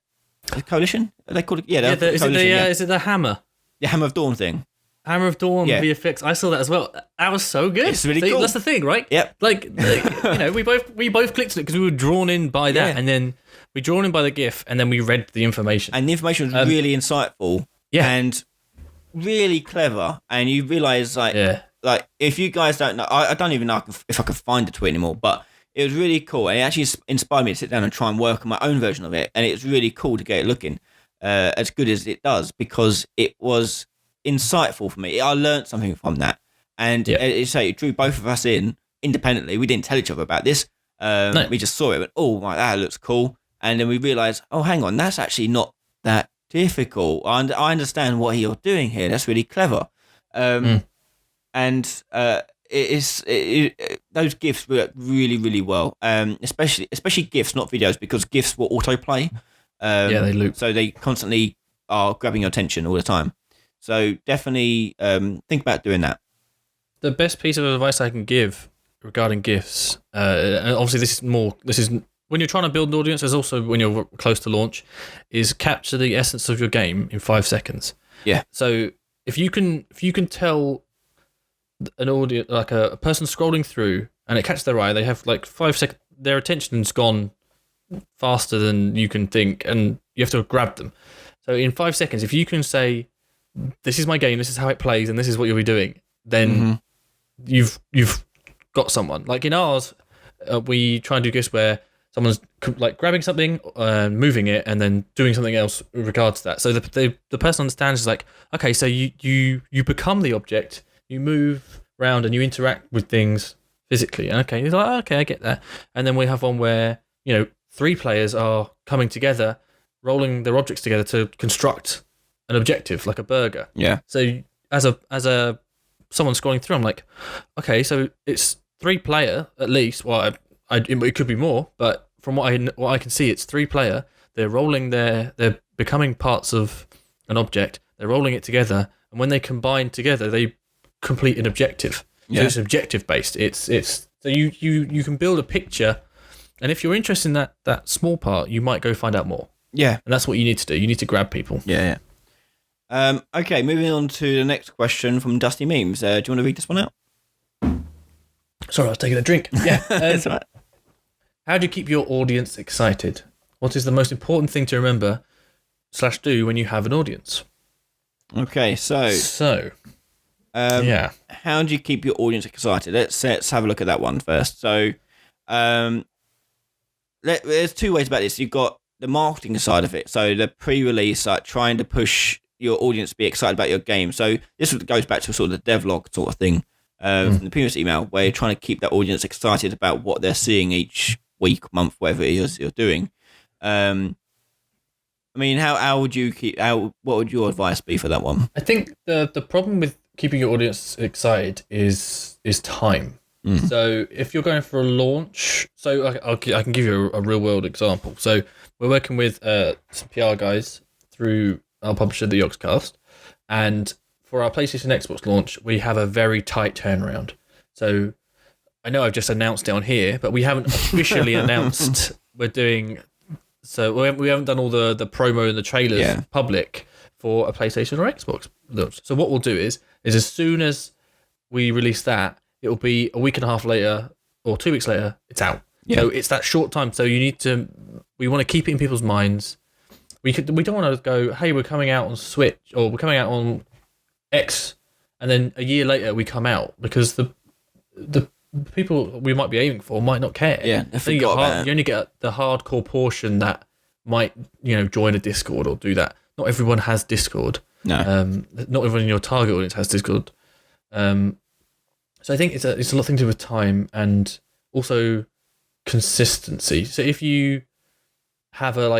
Coalition? Are they called it? Yeah, is it the Hammer? The Hammer of Dawn thing. Hammer of Dawn VFX. I saw that as well. That was so good. It's really cool. That's the thing, right? Yep. Like we both clicked on it because we were drawn in by that, and then we drawn in by the GIF, and then we read the information. And the information was really insightful. Yeah. And really clever. And you realise, like if you guys don't know, I don't even know if I can find the tweet anymore, but it was really cool. And it actually inspired me to sit down and try and work on my own version of it. And it's really cool to get it looking as good as it does, because it was insightful for me. I learned something from that, and it drew both of us in independently. We didn't tell each other about this. We just saw it, went, oh, right, that looks cool, and then we realised, oh, hang on, that's actually not that difficult. I understand what you're doing here. That's really clever. And those GIFs work really, really well. Especially GIFs, not videos, because GIFs will autoplay. They loop. So they constantly are grabbing your attention all the time. So definitely think about doing that. The best piece of advice I can give regarding GIFs, obviously this is when you're trying to build an audience, there's also when you're close to launch, is capture the essence of your game in 5 seconds. Yeah. So if you can tell an audience, like a person scrolling through, and it catches their eye, they have like 5 seconds, their attention's gone faster than you can think, and you have to grab them. So in 5 seconds, if you can say, "This is my game, this is how it plays, and this is what you'll be doing," then you've got someone. Like in ours, we try and do GIFs where someone's like grabbing something, moving it, and then doing something else with regards to that. So the person understands is like, okay, so you become the object, you move around and you interact with things physically. And okay, he's like, okay, I get that. And then we have one where 3 players are coming together, rolling their objects together to construct an objective, like a burger. Yeah. So as a someone scrolling through, I'm like, okay, so it's 3 player at least. Well, it could be more, but from what I can see, it's 3 player. They're rolling they're becoming parts of an object. They're rolling it together, and when they combine together, they complete an objective. Yeah. So it's objective based. It's so you can build a picture, and if you're interested in that small part, you might go find out more. Yeah, and that's what you need to do. You need to grab people. Yeah. Okay, moving on to the next question from Dusty Memes. Do you want to read this one out? Sorry, I was taking a drink. Yeah, that's right. How do you keep your audience excited? What is the most important thing to remember / do when you have an audience? Okay, so yeah. How do you keep your audience excited? Let's have a look at that one first. So, there's 2 ways about this. You've got the marketing side of it. So the pre-release, like trying to push your audience to be excited about your game. So this goes back to sort of the devlog sort of thing from the previous email, where you're trying to keep that audience excited about what they're seeing each week, month, whatever it is you're doing. I mean, how would you what would your advice be for that one? I think the problem with keeping your audience excited is time. So if you're going for a launch, so I can give you a real world example. So we're working with some PR guys through our publisher, the Yogscast, and for our PlayStation Xbox launch, we have a very tight turnaround. So I know I've just announced it on here, but we haven't officially announced we're doing. So we haven't done all the promo and the trailers public for a PlayStation or Xbox launch. So what we'll do is as soon as we release that, it will be a week and a half later or 2 weeks later, it's out. Yeah. So it's that short time. So we want to keep it in people's minds. We don't want to go, hey, we're coming out on Switch or we're coming out on X, and then a year later we come out, because the people we might be aiming for might not care. Yeah, you only get the hardcore portion that might join a Discord or do that. Not everyone has Discord. No. Not everyone in your target audience has Discord. So I think it's a lot of things to do with time and also consistency. So if you have a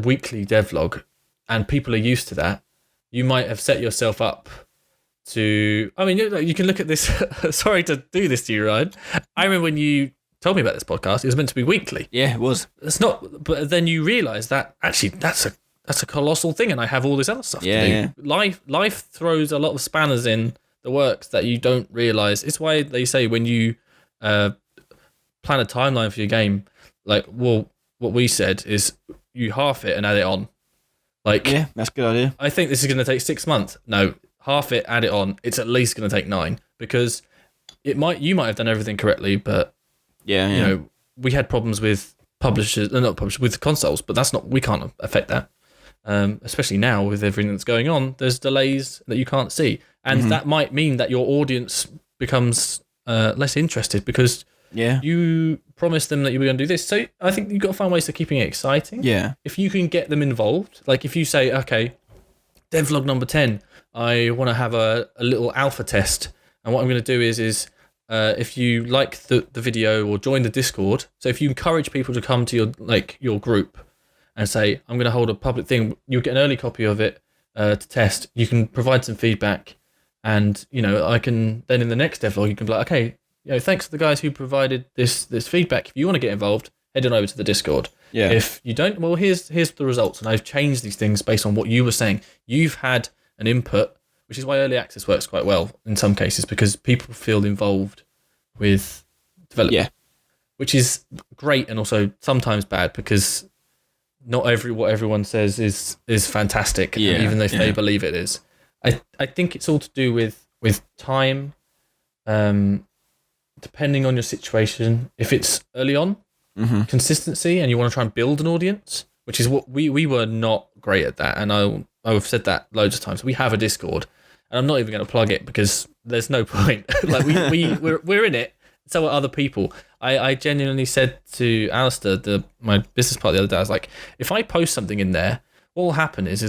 weekly devlog and people are used to that, you might have set yourself up to. I mean, you can look at this. Sorry to do this to you, Ryan. I remember when you told me about this podcast, it was meant to be weekly. Yeah, it was. It's not, but then you realise that actually that's a colossal thing, and I have all this other stuff to do. Yeah. Life throws a lot of spanners in the works that you don't realise. It's why they say when you plan a timeline for your game, what we said is you half it and add it on. Yeah, that's a good idea. I think this is going to take 6 months. No, half it, add it on. It's at least going to take 9, because you might have done everything correctly, but we had problems with with consoles, but we can't affect that. Especially now with everything that's going on, there's delays that you can't see, and that might mean that your audience becomes less interested because you promised them that you were going to do this. So I think you've got to find ways of keeping it exciting. Yeah. If you can get them involved, like if you say, okay, devlog number 10, I want to have a little alpha test, and what I'm going to do is if you like the video or join the Discord, so if you encourage people to come to your group and say, I'm going to hold a public thing. You'll get an early copy of it to test. You can provide some feedback, and I can then in the next devlog you can be like, okay, thanks to the guys who provided this feedback. If you want to get involved, head on over to the Discord. Yeah. If you don't, well, here's the results, and I've changed these things based on what you were saying. You've had an input, which is why early access works quite well in some cases, because people feel involved with development. Yeah. Which is great and also sometimes bad, because not what everyone says is fantastic, even if they believe it is. I think it's all to do with time, depending on your situation. If it's early on, consistency, and you want to try and build an audience, which is what we were not great at that, and I've said that loads of times. We have a Discord, and I'm not even going to plug it because there's no point. Like we're in it, so are other people. I genuinely said to Alistair, my business partner the other day, I was like, if I post something in there, what will happen is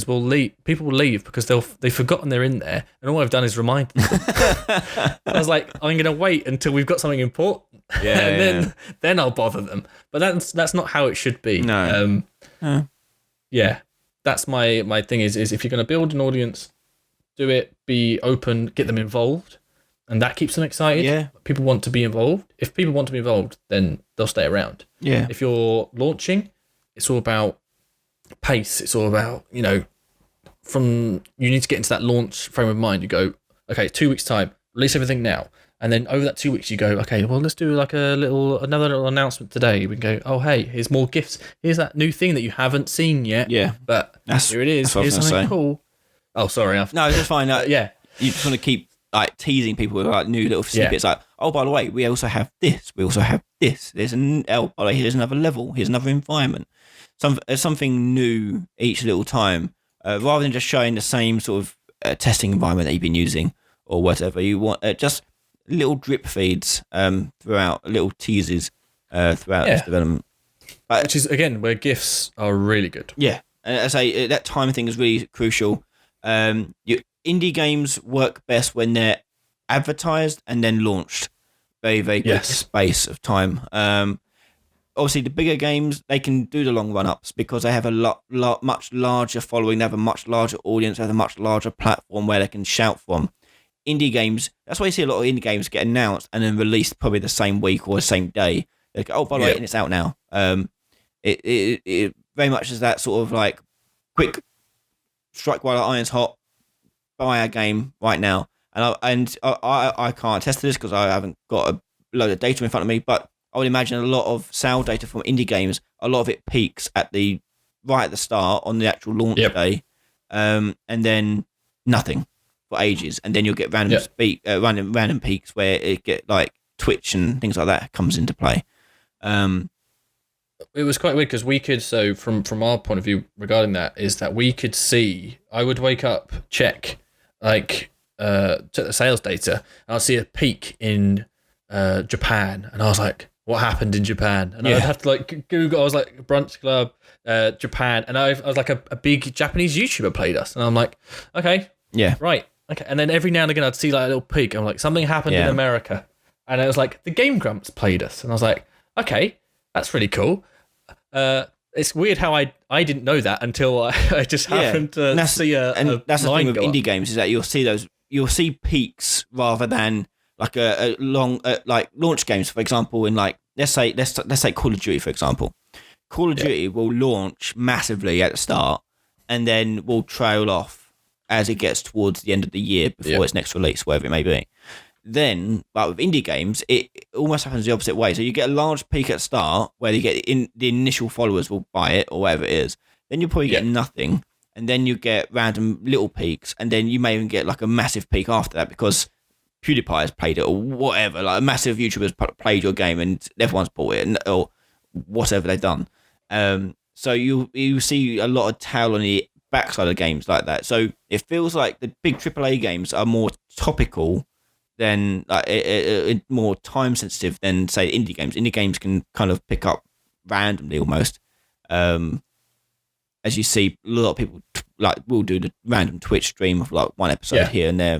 people will leave because they've forgotten they're in there, and all I've done is remind them. I was like, I'm going to wait until we've got something important, and then I'll bother them. But that's not how it should be. No. Yeah, that's my thing is if you're going to build an audience, do it, be open, get them involved, and that keeps them excited. Yeah. People want to be involved. If people want to be involved, then they'll stay around. Yeah. If you're launching, it's all about pace. It's all about, you need to get into that launch frame of mind. You go, okay, 2 weeks time, release everything now. And then over that 2 weeks, you go, okay, well, let's do like another little announcement today. We can go, oh, hey, here's more gifts. Here's that new thing that you haven't seen yet. Yeah. But here it is. Here's something cool. Oh, sorry. No, it's just fine. Yeah. You just want to keep teasing people with new little snippets. Like, oh, by the way, we also have this. We also have this. There's by the way, here's another level. Here's another environment. Something new each little time, rather than just showing the same sort of testing environment that you've been using or whatever. You want just little drip feeds throughout, little teases throughout this development. Which is, again, where GIFs are really good. Yeah. And as I say, that time thing is really crucial. Indie games work best when they're advertised and then launched. Very, very quick space of time. Obviously, the bigger games, they can do the long run-ups because they have a much larger following. They have a much larger audience. They have a much larger platform where they can shout from. Indie games, that's why you see a lot of indie games get announced and then released probably the same week or the same day. They go, oh, by the way, and it's out now. It very much is that sort of like quick strike while the iron's hot, buy a game right now. And I can't attest to this because I haven't got a load of data in front of me, but I would imagine a lot of sale data from indie games, a lot of it peaks right at the start on the actual launch day, and then nothing for ages, and then you'll get random peaks where it get like Twitch and things like that comes into play. It was quite weird because we could, so from our point of view regarding that, is that we could see, I would wake up, check like the sales data, and I'd see a peak in Japan, and I was like, what happened in Japan? And I'd have to like Google, I was like, Brunch Club, Japan, and I was like, a big Japanese YouTuber played us, and I'm like, okay, right, okay, and then every now and again I'd see like a little peak, I'm like, something happened in America, and it was like, the Game Grumps played us, and I was like, okay, that's really cool. It's weird how I didn't know that until I just happened to see that's the thing with indie games is that you'll see peaks rather than like a long like launch games, for example. In like let's say Call of Duty, for example. Call of Duty will launch massively at the start and then will trail off as it gets towards the end of the year before its next release, whatever it may be. Then, but with indie games, it almost happens the opposite way. So you get a large peak at the start where you get the initial followers will buy it or whatever it is. Then you probably get nothing, and then you get random little peaks, and then you may even get like a massive peak after that because PewDiePie has played it or whatever. Like a massive YouTuber has played your game and everyone's bought it or whatever they've done. So you see a lot of tail on the backside of games like that. So it feels like the big AAA games are more topical than more time sensitive than say indie games. Indie games can kind of pick up randomly almost. As you see, a lot of people will do the random Twitch stream of like one episode here and there,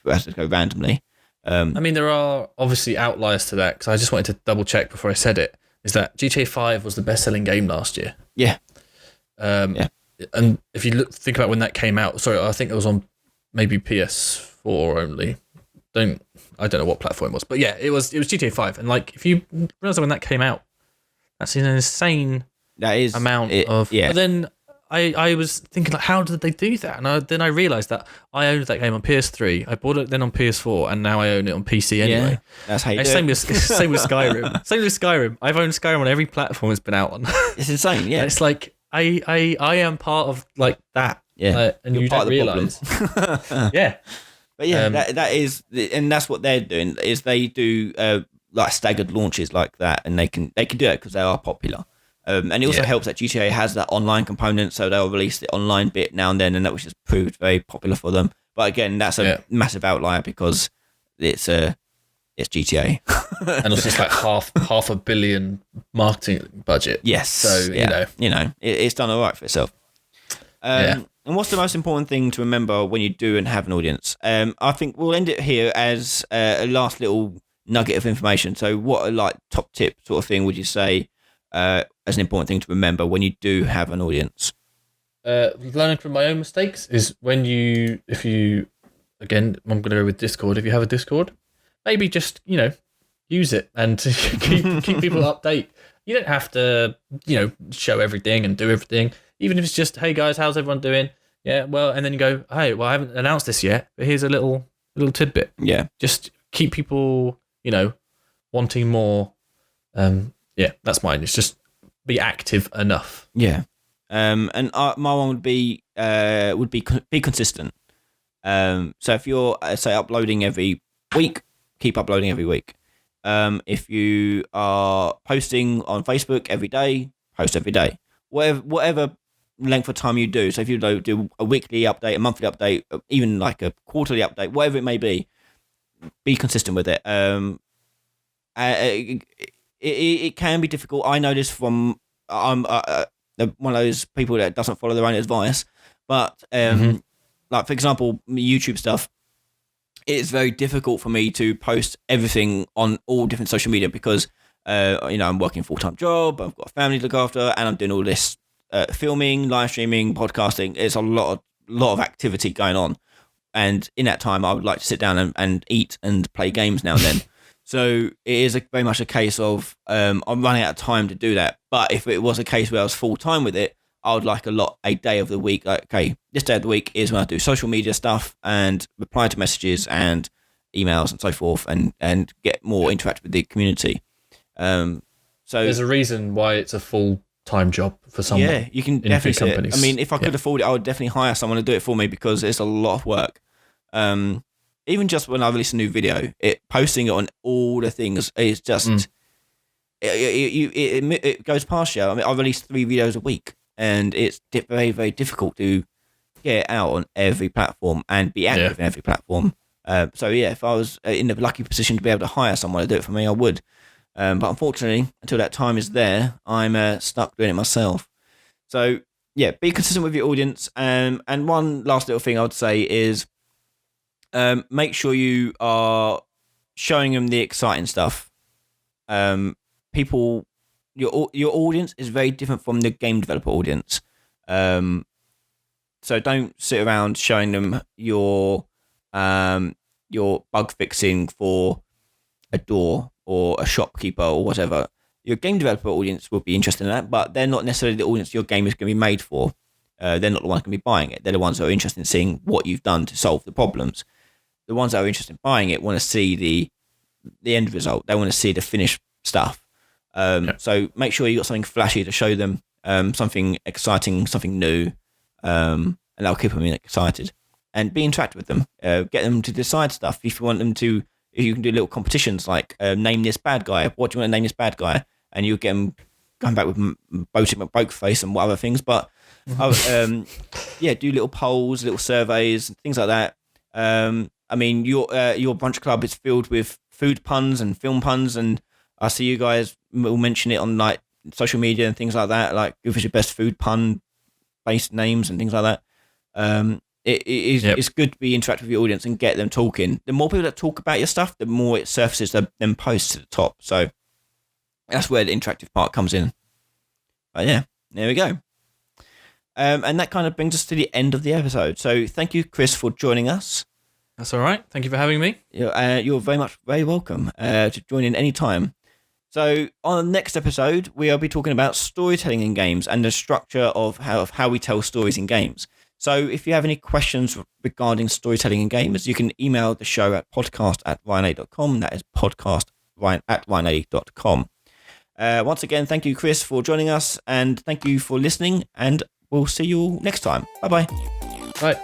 has to go randomly. I mean, there are obviously outliers to that because I just wanted to double check before I said it. Is that GTA 5 was the best selling game last year? Yeah. And if you think about when that came out, sorry, I think it was on maybe PS4 only. I don't know what platform it was, but yeah, it was GTA 5. And like, if you realize when that came out, that's an insane amount of. Yeah. But then I was thinking, like, how did they do that? And then I realized that I owned that game on PS3. I bought it then on PS4, and now I own it on PC anyway. Yeah, that's how you do same it. Same with Skyrim. Same with Skyrim. I've owned Skyrim on every platform it's been out on. It's insane. Yeah, and it's like I am part of like that. Yeah, and you're you part don't of the realize. Yeah. But yeah, that is, and that's what they're doing. Is they do like staggered launches like that, and they can do it because they are popular. And it also helps that GTA has that online component, so they'll release the online bit now and then, and that was just proved very popular for them. But again, that's a massive outlier because it's GTA, and also it's like half $500 million marketing budget. Yes, so it's done all right for itself. And what's the most important thing to remember when you do and have an audience? I think we'll end it here as a last little nugget of information. So what a like top tip sort of thing would you say as an important thing to remember when you do have an audience? Learning from my own mistakes is if you, again, I'm going to go with Discord. If you have a Discord, maybe just, use it and keep people update. You don't have to, show everything and do everything. Even if it's just, hey guys, how's everyone doing? Yeah, well, and then you go, hey, well, I haven't announced this yet, but here's a little tidbit. Yeah. Just keep people, wanting more. That's mine. It's just be active enough. Yeah. And my one would be be consistent. So if you're say uploading every week, keep uploading every week. If you are posting on Facebook every day, post every day. Whatever length of time you do. So if you do a weekly update, a monthly update, even like a quarterly update, whatever it may be consistent with it. It can be difficult. I know this from I'm one of those people that doesn't follow their own advice. But like for example, YouTube stuff, it's very difficult for me to post everything on all different social media because I'm working a full-time job, I've got a family to look after, and I'm doing all this filming, live streaming, podcasting. It's a lot of activity going on. And in that time, I would like to sit down and eat and play games now and then. So it is very much a case of I'm running out of time to do that. But if it was a case where I was full-time with it, I would like a day of the week. Like, okay, this day of the week is when I do social media stuff and reply to messages and emails and so forth and get more interact with the community. So there's a reason why it's a full-time job for someone. Yeah, you can definitely do it. I mean, if I could afford it, I would definitely hire someone to do it for me because it's a lot of work. Even just when I release a new video, posting it on all the things is just it goes past you. I mean, I release 3 videos a week, and it's very, very difficult to get it out on every platform and be active in every platform. So yeah, if I was in the lucky position to be able to hire someone to do it for me, I would. But unfortunately, until that time is there, I'm stuck doing it myself. So yeah, be consistent with your audience. And one last little thing I would say is make sure you are showing them the exciting stuff. Your audience is very different from the game developer audience. So don't sit around showing them your bug fixing for a door or a shopkeeper or whatever. Your game developer audience will be interested in that, but they're not necessarily the audience your game is going to be made for. They're not the ones going to be buying it. They're the ones that are interested in seeing what you've done to solve the problems. The ones that are interested in buying it want to see the end result. They want to see the finished stuff. So make sure you got something flashy to show them, something exciting, something new, and that'll keep them excited. And be interactive with them. Get them to decide stuff. If you want them to, if you can do little competitions like name this bad guy. What do you want to name this bad guy? And you'll get them going back with Boat Face and what other things. But do little polls, little surveys, things like that. I mean, your Brunch Club is filled with food puns and film puns, and I see you guys will mention it on like social media and things like that. Like, give us your best food pun based names and things like that. It's good to be interactive with your audience and get them talking. The more people that talk about your stuff, the more it surfaces them posts to the top. So that's where the interactive part comes in. But yeah, there we go. And that kind of brings us to the end of the episode. So thank you, Chris, for joining us. That's all right. Thank you for having me. You're very welcome to join in any time. So on the next episode, we'll be talking about storytelling in games and the structure of how we tell stories in games. So if you have any questions regarding storytelling in games, you can email the show at podcast@ryanlaley.com. That is podcast@ryanlaley.com. Once again, thank you, Chris, for joining us, and thank you for listening, and we'll see you all next time. Bye-bye. Bye.